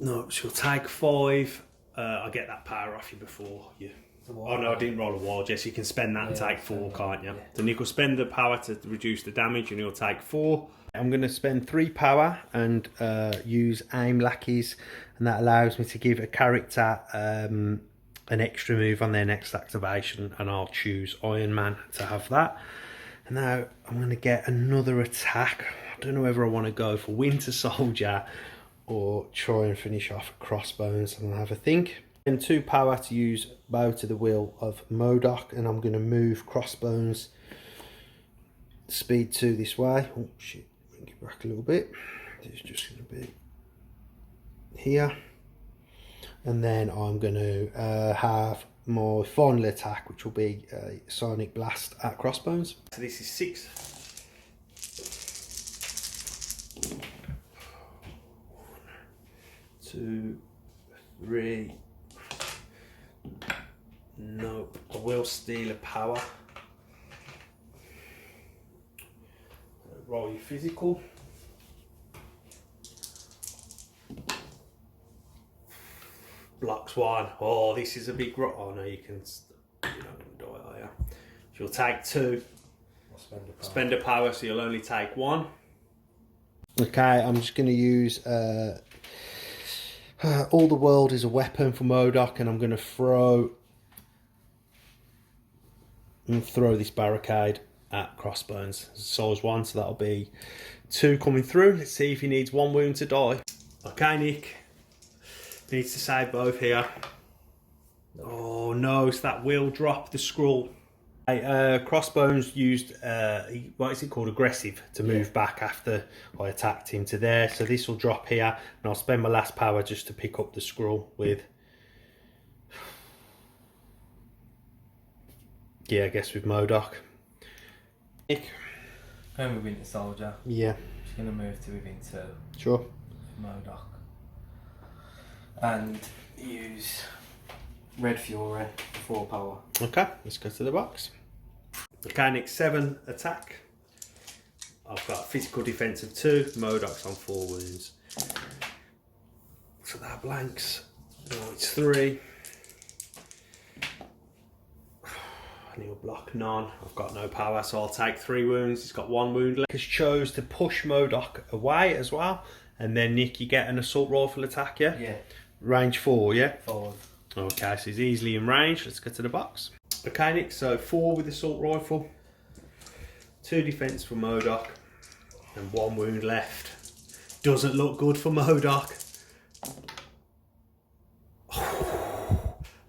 No, she'll take 5. I get that power off you before you. Oh no, I didn't roll a wild. Yes, you can spend that and take 4, can't you? Yeah. So Nick will spend the power to reduce the damage, and he'll take 4. I'm going to spend 3 power and use aim lackeys, and that allows me to give a character an extra move on their next activation, and I'll choose Iron Man to have that. And now I'm going to get another attack. I don't know whether I want to go for Winter Soldier or try and finish off Crossbones. I'm going to have a think. And 2 power to use Bow to the Will of MODOK, and I'm going to move Crossbones speed 2 this way. Oh shit, bring it back a little bit. It's just going to be here. And then I'm going to have my final attack, which will be a Sonic Blast at Crossbones. So this is 6. 1, 2, 3. Nope. I will steal a power. Roll your physical. Blocks 1. Oh, this is a big rock. Oh no, you're not going to die, are you? She'll take 2. Spend a power, so you'll only take 1. Okay, I'm just going to use All the World is a weapon for MODOK, and I'm going to throw this barricade at Crossbones. Size 1, so that'll be 2 coming through. Let's see if he needs 1 wound to die. Okay, Nick. Needs to save both here. Oh no, so that will drop the scroll. Crossbones used, what is it called, aggressive, to move back after I attacked him to there. So this will drop here, and I'll spend my last power just to pick up the scroll with, yeah, I guess with MODOK. Nick? Going with Winter Soldier. Yeah. Just going to move to within 2. Sure. MODOK. And use Red Fury for 4 power. Okay, let's go to the box. Okay, Nick, 7 attack. I've got physical defense of 2. MODOK's on 4 wounds. So that blanks. No, it's 3. And he'll block none. I've got no power, so I'll take 3 wounds. He's got 1 wound left. He's chose to push MODOK away as well. And then Nick, you get an assault rifle attack, yeah? Yeah. Range 4, yeah? 4. Okay, so he's easily in range. Let's go to the box. Okay, Nick, so 4 with assault rifle, 2 defense for MODOK, and 1 wound left. Doesn't look good for MODOK.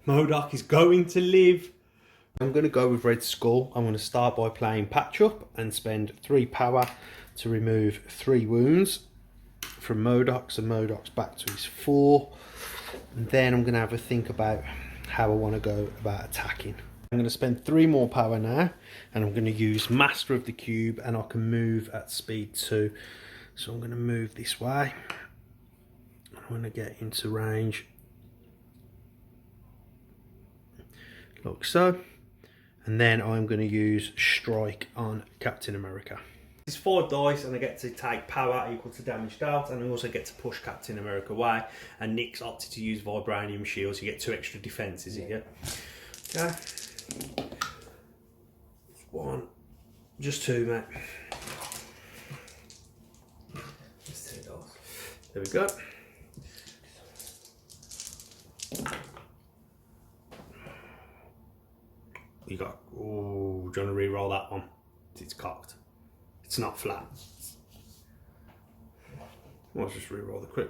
MODOK is going to live. I'm going to go with Red Skull. I'm going to start by playing Patch Up and spend 3 power to remove 3 wounds from MODOK. So MODOK's back to his 4. And then I'm going to have a think about how I want to go about attacking. I'm going to spend 3 more power now, and I'm going to use Master of the Cube, and I can move at speed 2. So I'm going to move this way. I'm going to get into range like so. And then I'm going to use Strike on Captain America. It's 4 dice, and I get to take power equal to damage dealt, and I also get to push Captain America away. And Nick's opted to use Vibranium Shields. You get 2 extra defences, yeah. Okay. 1, just 2, mate. Just 2 dice. There we go. You got. Oh, do you want to re-roll that one? It's cocked. It's not flat. I'll just re-roll the crit.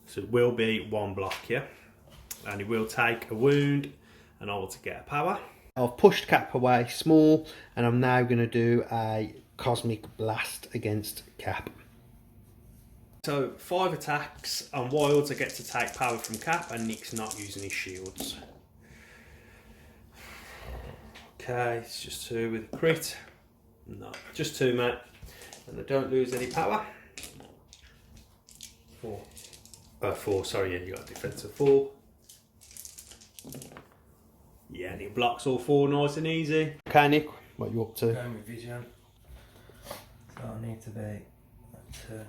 So it will be 1 block, yeah? And it will take a wound, and I will to get a power. I've pushed Cap away small, and I'm now going to do a Cosmic Blast against Cap. So 5 attacks, and Wilds I get to take power from Cap, and Nick's not using his shields. Okay, it's just 2 with a crit. No, just 2, mate. And I don't lose any power. 4. 4, sorry, yeah, you got a defense of 4. Yeah, and it blocks all 4 nice and easy. Okay, Nick, what are you up to? Going with Vision. So I need to be at 2.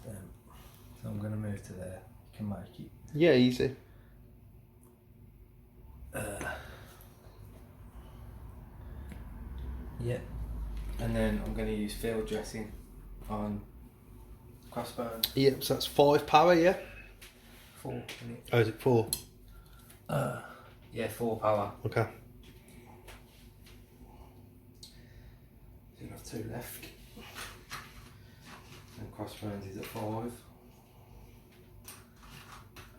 Then So I'm going to move to there. You can make it. Yeah, easy. Yeah. And then I'm going to use field dressing on crossbones. Yep, so that's 5 power, yeah? 4, isn't it? Oh, is it 4? Yeah, 4 power. Okay. So you have 2 left. And crossbones is at 5.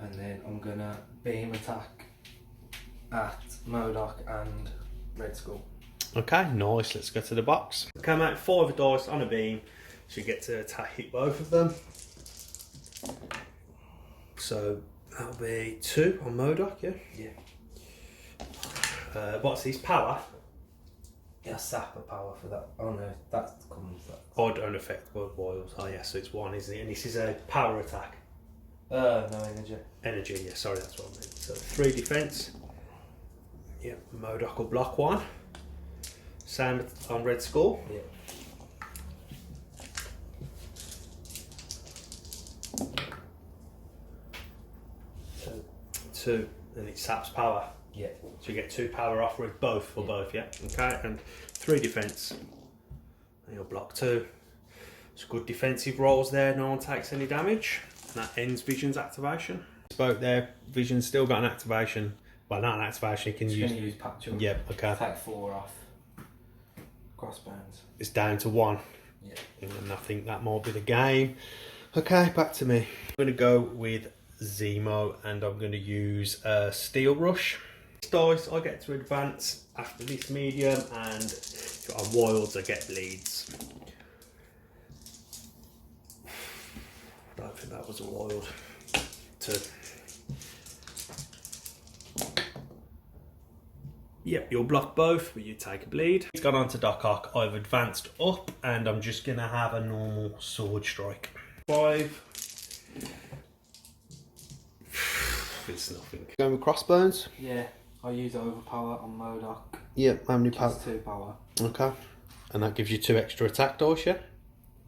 And then I'm going to beam attack at Modoc and Red Skull. Okay, nice. Let's go to the box. Okay, mate, 5 dice on a beam, so you get to hit both of them. So that'll be 2 on Modoc, yeah? Yeah. What's his power? Yeah, sapper power for that. Oh no, that comes. I don't affect blood boils. Oh yeah, so it's 1, isn't it? And this is a power attack. No energy. Energy, yeah, sorry, that's what I meant. So 3 defense. Yeah, Modoc will block 1. Same on Red Skull. Yeah. So 2, and it saps power. Yeah. So you get 2 power off with both for both, yeah? Okay, and 3 defense. And you'll block 2. It's good defensive rolls there, no one takes any damage. And that ends Vision's activation. Spoke there, Vision's still got an activation. Well, not an activation, you can Just use. going to use patch up. Yeah, okay. Take 4 off. Crossbones. It's down to 1. Yeah. And I think that might be the game. Okay, back to me. I'm going to go with Zemo and I'm going to use Steel Rush. This dice I get to advance after this medium, and if I'm wilds I get bleeds. I don't think that was a wild. 2. Yep, you'll block both, but you take a bleed. It's gone on to Doc Ock. I've advanced up, and I'm just going to have a normal sword strike. 5. It's nothing. Going with crossbones? Yeah, I use overpower on Modoc. Yep, how many power? Just 2 power. Okay. And that gives you 2 extra attack dice, yeah?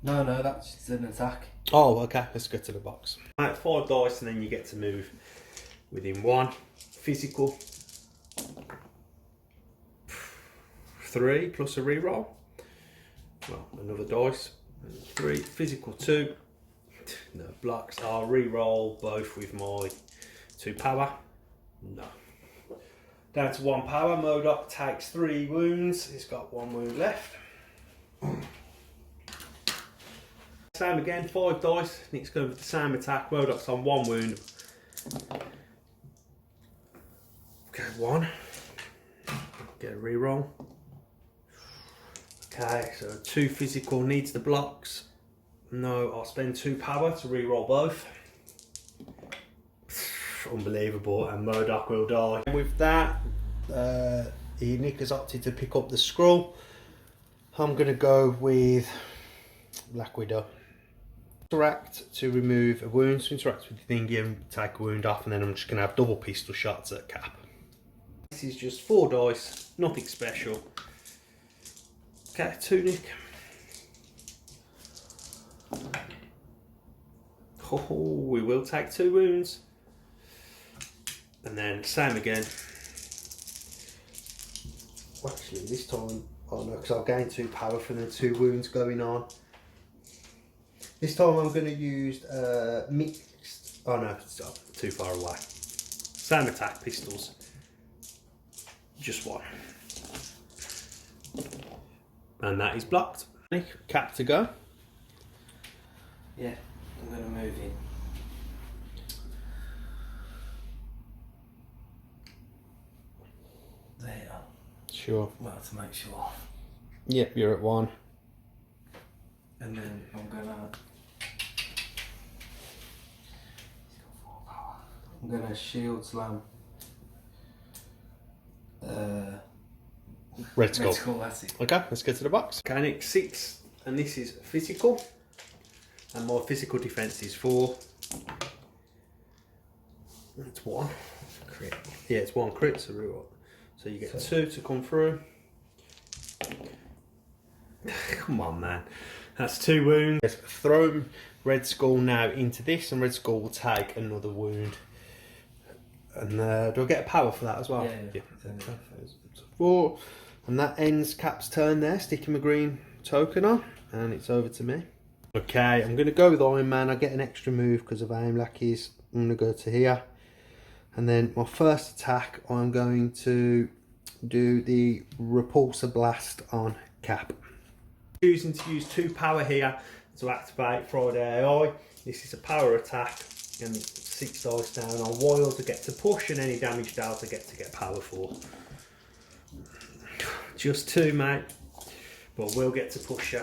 No, that's just an attack. Oh, okay. Let's go to the box. Right, 5 dice, and then you get to move within 1. Physical. 3 plus a reroll. Well, another dice. 3. Physical 2. No blocks. I'll reroll both with my 2 power. No. Down to 1 power. Modoc takes 3 wounds. He's got 1 wound left. Same again, 5 dice. Nick's going with the same attack. Modoc's on 1 wound. Okay, 1. Get a reroll. Okay, so 2 physical, needs the blocks. No, I'll spend 2 power to reroll both. Unbelievable, and Modoc will die. With that, Nick has opted to pick up the scroll. I'm going to go with Black Widow. Interact to remove a wound, so interact with the thingy and take a wound off, and then I'm just going to have double pistol shots at Cap. This is just 4 dice, nothing special. Okay, 2 Nick. Oh, we will take 2 wounds. And then same again. Well, actually, this time, oh no, because I'll gain 2 power from the 2 wounds going on. This time I'm going to use mixed. Oh no, it's too far away. Same attack, pistols. Just 1. And that is blocked. Cap to go. Yeah, I'm going to move in. There. Sure. Well, to make sure. Yep, you're at 1. And then I'm gonna. He's got 4 power. I'm gonna shield slam. Red Skull. Red Skull, that's it. Okay, let's get to the box. Mechanic 6, and this is physical. And my physical defense is 4. That's 1. Crit. Yeah, it's 1 crit, so reroll. So you get 2 to come through. Come on, man. That's 2 wounds. Let's throw Red Skull now into this, and Red Skull will take another wound. And do I get a power for that as well? Yeah. Okay. 4. And that ends Cap's turn there, sticking my green token on, and it's over to me. Okay, I'm going to go with Iron Man. I get an extra move because of aim lackeys. I'm going to go to here. And then my first attack, I'm going to do the Repulsor Blast on Cap. Choosing to use 2 power here to activate Friday AI. This is a power attack, and 6 dice down on Wild to get to push, and any damage dealt to get power 4. Just 2, mate, but we'll get to push you.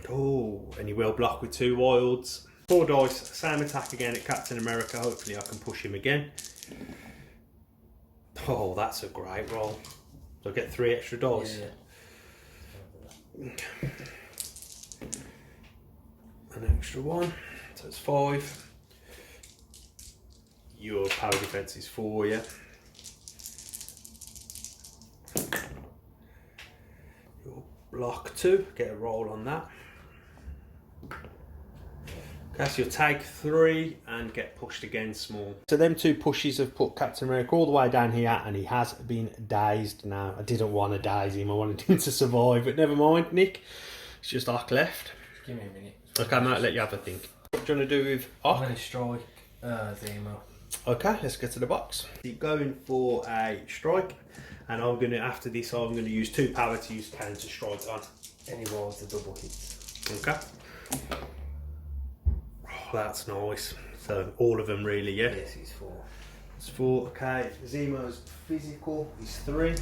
Oh, and he will block with 2 wilds. 4 dice, same attack again at Captain America. Hopefully I can push him again. Oh, that's a great roll. So I get 3 extra dice. Yeah. An extra 1, so it's 5. Your power defense is 4, yeah. Your block 2, get a roll on that. Okay, so you'll take 3 and get pushed again small. So them 2 pushes have put Captain America all the way down here, and he has been dazed now. I didn't want to daze him, I wanted him to survive, but never mind, Nick. It's just Arc left. Give me a minute. Okay, I might let you have a think. What do you want to do with Arc? I'm going to strike Zemo. Okay, let's get to the box. Keep going for a strike, and I'm going to, after this, I'm going to use 2 power to use counter strike on. Any walls to double hits. Okay. Oh, that's nice. So all of them really, yeah? Yes, he's 4. It's 4, okay. Zemo's physical, he's 3.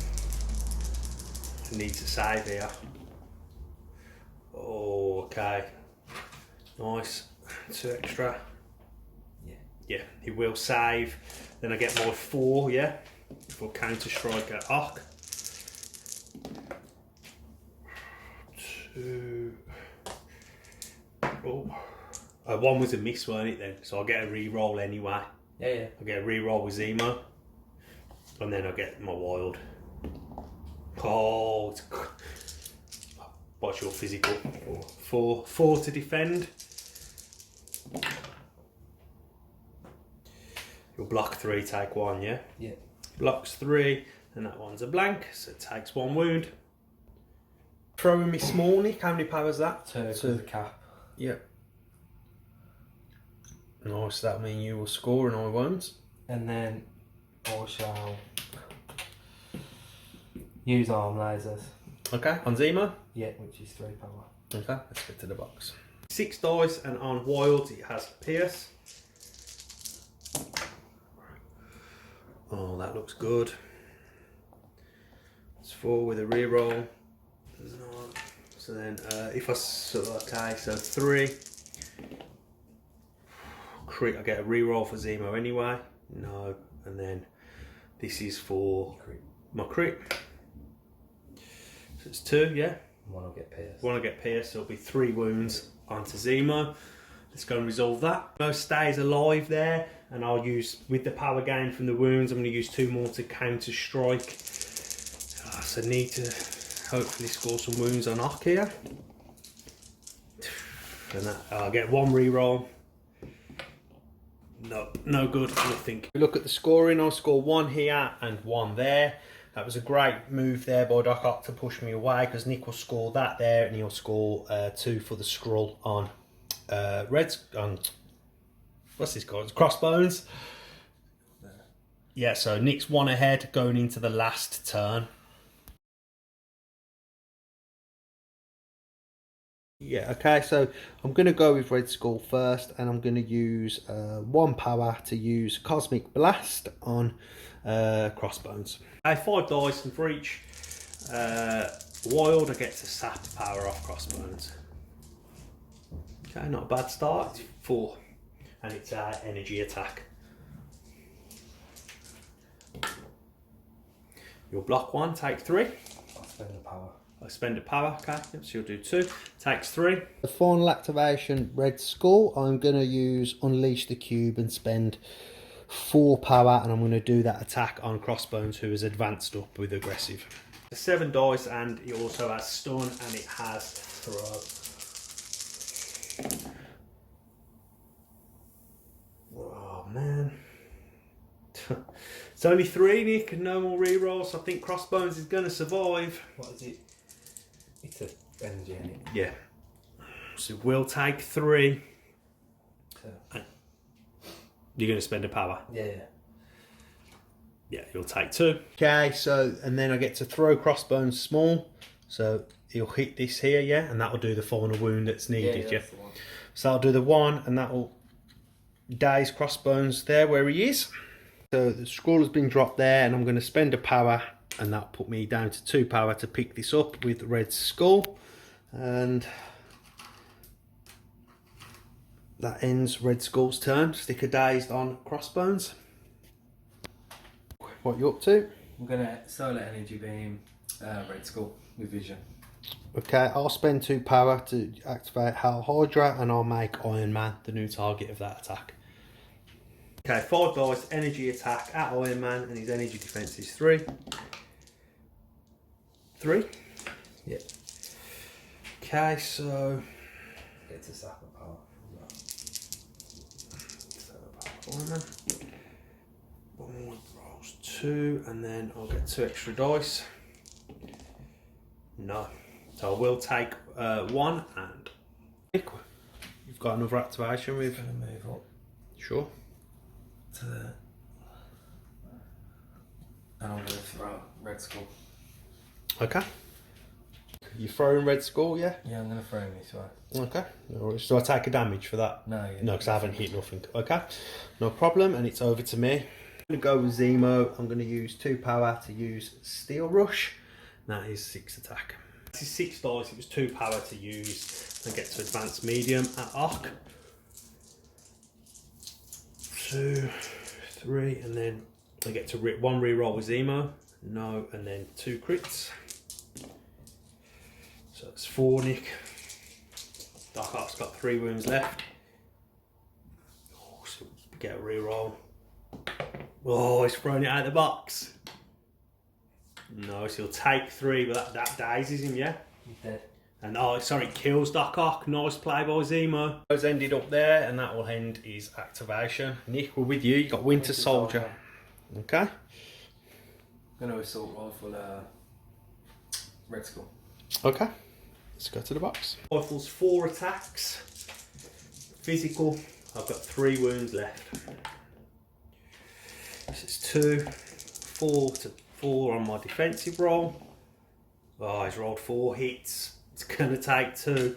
Needs a save here. Oh, okay. Nice. 2 extra. Yeah, he will save. Then I get my 4, yeah? For counter strike at Arc. 2. Oh. 1 was a miss, weren't it then? So I'll get a re-roll anyway. Yeah. I'll get a re-roll with Zemo. And then I'll get my wild. Oh, what's your physical? 4. 4 to defend. You'll block 3, take 1, yeah? Yeah. Blocks 3, and that one's a blank, so it takes 1 wound. Throwing me small, Nick, how many powers that? 2 to the Cap. Yep. Nice, that mean you will score and I won't. And then I shall use arm lasers. Okay, on Zemo? Yeah, which is 3 power. Okay, let's get to the box. 6 dice, and on Wild it has Pierce. Oh, that looks good. It's 4 with a reroll. So then, if I okay, so 3. Crit, I get a reroll for Zemo anyway. No, and then this is for my crit. So it's 2, yeah. 1 will get pierced. 1 will get pierced, so it'll be 3 wounds onto Zemo. Let's go and resolve that. Zemo stays alive there, and I'll use, with the power gain from the wounds, I'm going to use 2 more to counter strike. So I need to hopefully score some wounds on Arc here. And that, I'll get 1 reroll. No good, nothing. Look at the scoring, I'll score 1 here and 1 there. That was a great move there by Doc Ock to push me away, because Nick will score that there, and he'll score 2 for the Skrull on what's this called? Crossbones. Yeah, so Nick's 1 ahead going into the last turn. Yeah, okay, so I'm going to go with Red Skull first, and I'm going to use 1 power to use Cosmic Blast on Crossbones. I have 5 dice, and for each Wild I get to sap power off Crossbones. Okay, not a bad start. It's 4, and it's an energy attack. You'll block 1, take 3. I'll spend the power. I spend a power, okay, so you'll do 2, takes 3. The final activation, Red Skull, I'm going to use Unleash the Cube and spend 4 power, and I'm going to do that attack on Crossbones, who is advanced up with aggressive. 7 dice, and it also has stun and it has throw. Oh man. It's only 3, Nick, and no more rerolls. I think Crossbones is going to survive. What is it? It's a energy, isn't it? Yeah. So we'll take 3. So, You're going to spend a power. yeah. Yeah, you'll take 2. Okay, so, and then I get to throw Crossbones small. So he'll hit this here, yeah, and that'll do the final wound that's needed, yeah. That's the one. So I'll do the 1, and that'll daze Crossbones there where he is. So the scroll has been dropped there, and I'm going to spend a power, and that'll put me down to 2 power to pick this up with Red Skull. And that ends Red Skull's turn. Sticker dazed on Crossbones. What you up to? I'm gonna solar energy beam Red Skull with vision. Okay, I'll spend 2 power to activate Hal Hydra, and I'll make Iron Man the new target of that attack. Okay, 5 dice, energy attack at Iron Man, and his energy defense is 3. 3? Yeah. Okay, so Get to sap of power. Iron Man. 1 rolls 2, and then I'll get 2 extra dice. No. So I will take 1, and you've got another activation with. I'm gonna move up Sure. to the. And I'm gonna throw Red Skull. Okay. You throwing Red Skull, yeah? Yeah, I'm gonna throw him this way. Okay. No worries. Do I take a damage for that? No, yeah. No, because I haven't hit nothing. Okay. No problem, and it's over to me. I'm going to go with Zemo. I'm going to use 2 power to use Steel Rush. That is 6 attack. This is 6 dice. It was 2 power to use. And get to advanced medium at Arc. 2, 3, and then I get to 1 reroll with Zemo. No, and then 2 crits. So it's 4, Nick. Dark Arc's got 3 wounds left. Oh, so get a reroll. Oh, he's thrown it out of the box. No, so he'll take 3, but that dazes him, yeah? He's dead. And oh, sorry, it kills Doc Ock. Nice play by Zemo. Those ended up there, and that will end his activation. Nick, we're with you. You got Winter Soldier. Okay. I'm gonna assault rifle Red Skull. Okay. Let's go to the box. Rifles 4 attacks. Physical. I've got 3 wounds left. This is 2, 4 to 4 on my defensive roll. Oh, he's rolled 4 hits. It's gonna take 2.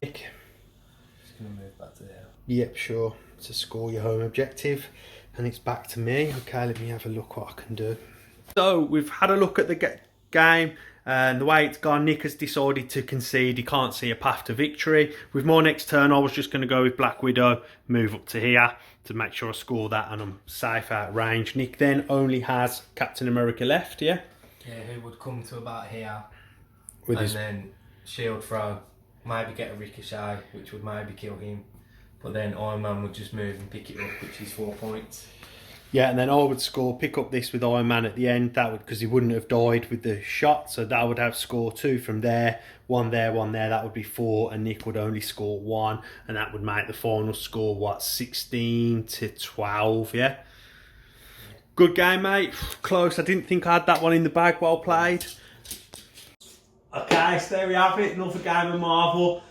Nick. Just gonna move back to there. Yep, sure. To score your home objective. And it's back to me. Okay, let me have a look what I can do. So, we've had a look at the game. And the way it's gone, Nick has decided to concede. He can't see a path to victory. With my next turn, I was just going to go with Black Widow, move up to here to make sure I score that and I'm safe out of range. Nick then only has Captain America left, yeah? Yeah, who would come to about here With and his... then shield throw, maybe get a ricochet, which would maybe kill him. But then Iron Man would just move and pick it up, which is 4 points. Yeah, and then I would pick up this with Iron Man at the end. That would, because he wouldn't have died with the shot, so that would have score 2 from there, 1 there, 1 there. That would be 4, and Nick would only score 1, and that would make the final score what, 16 to 12? Yeah. Good game, mate. Close. I didn't think I had that one in the bag. Well played. Okay, so there we have it. Another game of Marvel.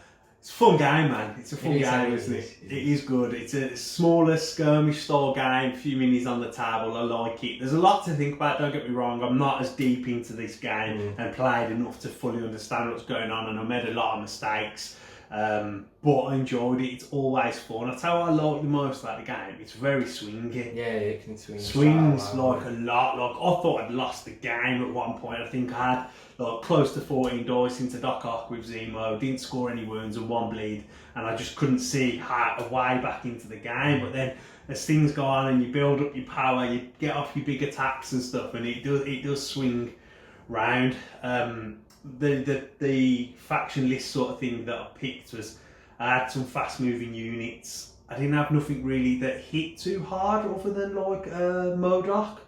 It's a fun game, man. It's a fun game, isn't it? It is good. It's a smaller, skirmish style game. A few minis on the table. I like it. There's a lot to think about, don't get me wrong. I'm not as deep into this game and played enough to fully understand what's going on, and I made a lot of mistakes. But I enjoyed it. It's always fun. I tell you what I like the most about the game. It's very swingy. Yeah, it can swing. Swings like a lot. Like I thought I'd lost the game at one point. I think I had like close to 14 dice into Doc Ock with Zemo. Didn't score any wounds and 1 bleed, and I just couldn't see how a way back into the game. But then as things go on and you build up your power, you get off your big attacks and stuff, and it does swing round. The faction list sort of thing that I picked was I had some fast moving units. I didn't have nothing really that hit too hard other than like MODOK.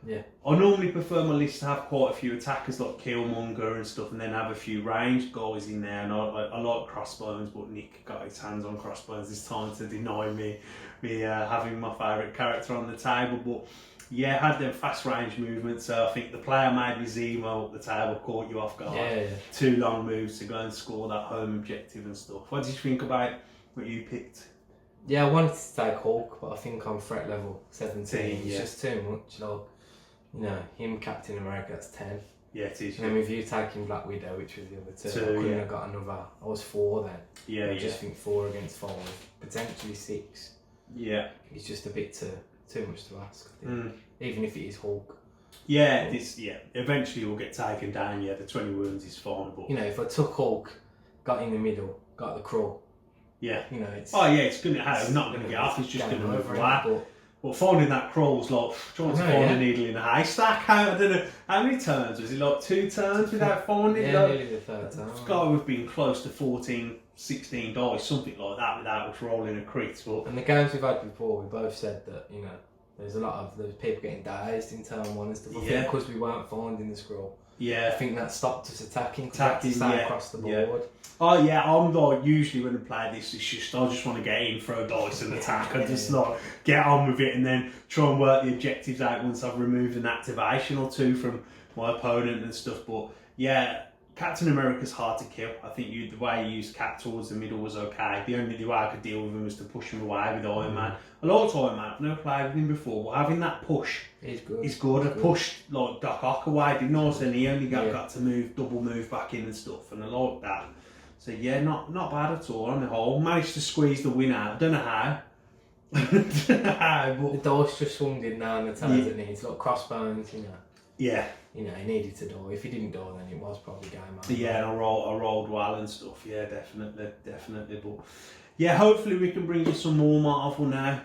Yeah. I normally prefer my list to have quite a few attackers like Killmonger and stuff, and then have a few ranged guys in there. And I like crossbones, but Nick got his hands on crossbones this time to deny me having my favourite character on the table. But yeah, had them fast range movements. So I think the player made with Zemo at the table caught you off guard. Yeah. 2 long moves to go and score that home objective and stuff. What did you think about what you picked? Yeah, I wanted to take Hulk, but I think I'm threat level 17. It's yeah. just too much. Like, you know, him Captain America, that's 10. Yeah, it is. And then with you taking Black Widow, which was the other 2, I Two, couldn't yeah. have got another. I was 4 then. Yeah, I just think 4 against 5, potentially 6. Yeah. It's just a bit too much to ask, I think. Even if it is Hulk. Yeah, eventually we'll get taken down. Yeah, the 20 wounds is fine, but You know, if I took Hulk, got in the middle, got the crawl, yeah. you know, it's. Oh yeah, it's not going to get off. It's just going to move away. But finding that crawl was like trying to find a needle in a haystack. I don't know how many turns was it. Like 2 turns without finding it. Yeah, nearly the 3rd time. It's got to have been close to 14, 16 dice, something like that, without us rolling a crit. But And the games we've had before, we both said that, you know, there's people getting dazed in turn 1 and stuff. I think because we weren't finding the scroll. yeah, I think that stopped us attacking yeah, across the yeah. board. oh yeah, I'm like usually when I play this, it's just I just want to get in, throw dice and attack, and just like get on with it, and then try and work the objectives out once I've removed an activation or 2 from my opponent and stuff. But yeah, Captain America's hard to kill. I think the way you used Cap towards the middle was okay. The only way I could deal with him was to push him away with Iron Man. I liked Iron Man. I've never played with him before, but having that push He's good. is good. I pushed like Doc Ock away, didn't I? And he only got to double move back in and stuff, and I liked that. So yeah, not bad at all on the whole. Managed to squeeze the win out. I don't know how. The but dice just swung in now and the turns it needs, like crossbones, you know. yeah. You know, he needed to die. If he didn't die, then it was probably game over. Yeah, and I rolled well and stuff. Yeah, definitely. But yeah, hopefully we can bring you some more Marvel now.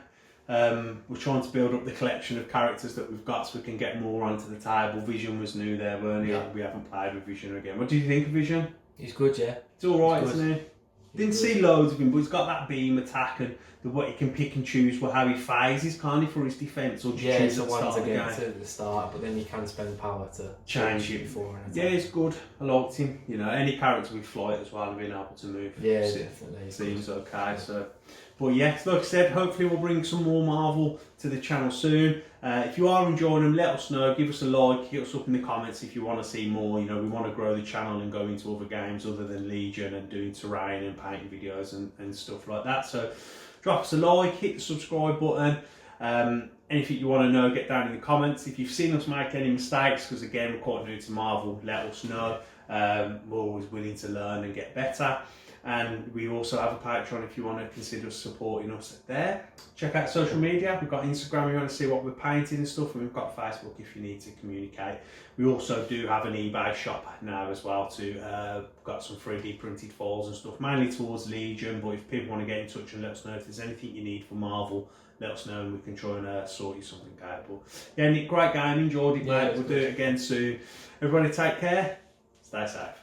We're trying to build up the collection of characters that we've got so we can get more onto the table. Vision was new there, weren't he? Yeah. We haven't played with Vision again. What do you think of Vision? He's good, yeah. It's alright, He's good. isn't he? Didn't see loads of him, but he's got that beam attack and what he can pick and choose how he phases kind of for his defence, or just Yeah, choose it's the at the one start to of the get game. to the start, but then you can spend power to Change it it. before an Yeah, attack. he's good. I liked him. You know, any character with flight as well, being able to move. Yeah, se- definitely. Seems okay. So, but yeah, like I said, hopefully we'll bring some more Marvel to the channel soon. If you are enjoying them, let us know. Give us a like. Hit us up in the comments if you want to see more. You know, we want to grow the channel and go into other games other than Legion and doing terrain and painting videos and stuff like that. So, drop us a like, hit the subscribe button. Anything you want to know, get down in the comments. If you've seen us make any mistakes, because again, we're quite new to Marvel, let us know. We're always willing to learn and get better. And we also have a Patreon if you want to consider supporting us there. Check out social media. We've got Instagram if you want to see what we're painting and stuff, and we've got Facebook if you need to communicate. We also do have an eBay shop now as well too. We've got some 3D printed files and stuff, mainly towards Legion, but if people want to get in touch and let us know if there's anything you need for Marvel, let us know and we can try and sort you something out. But yeah, Nick, great game, enjoyed it, mate. We'll do it again soon. Everybody take care, stay safe.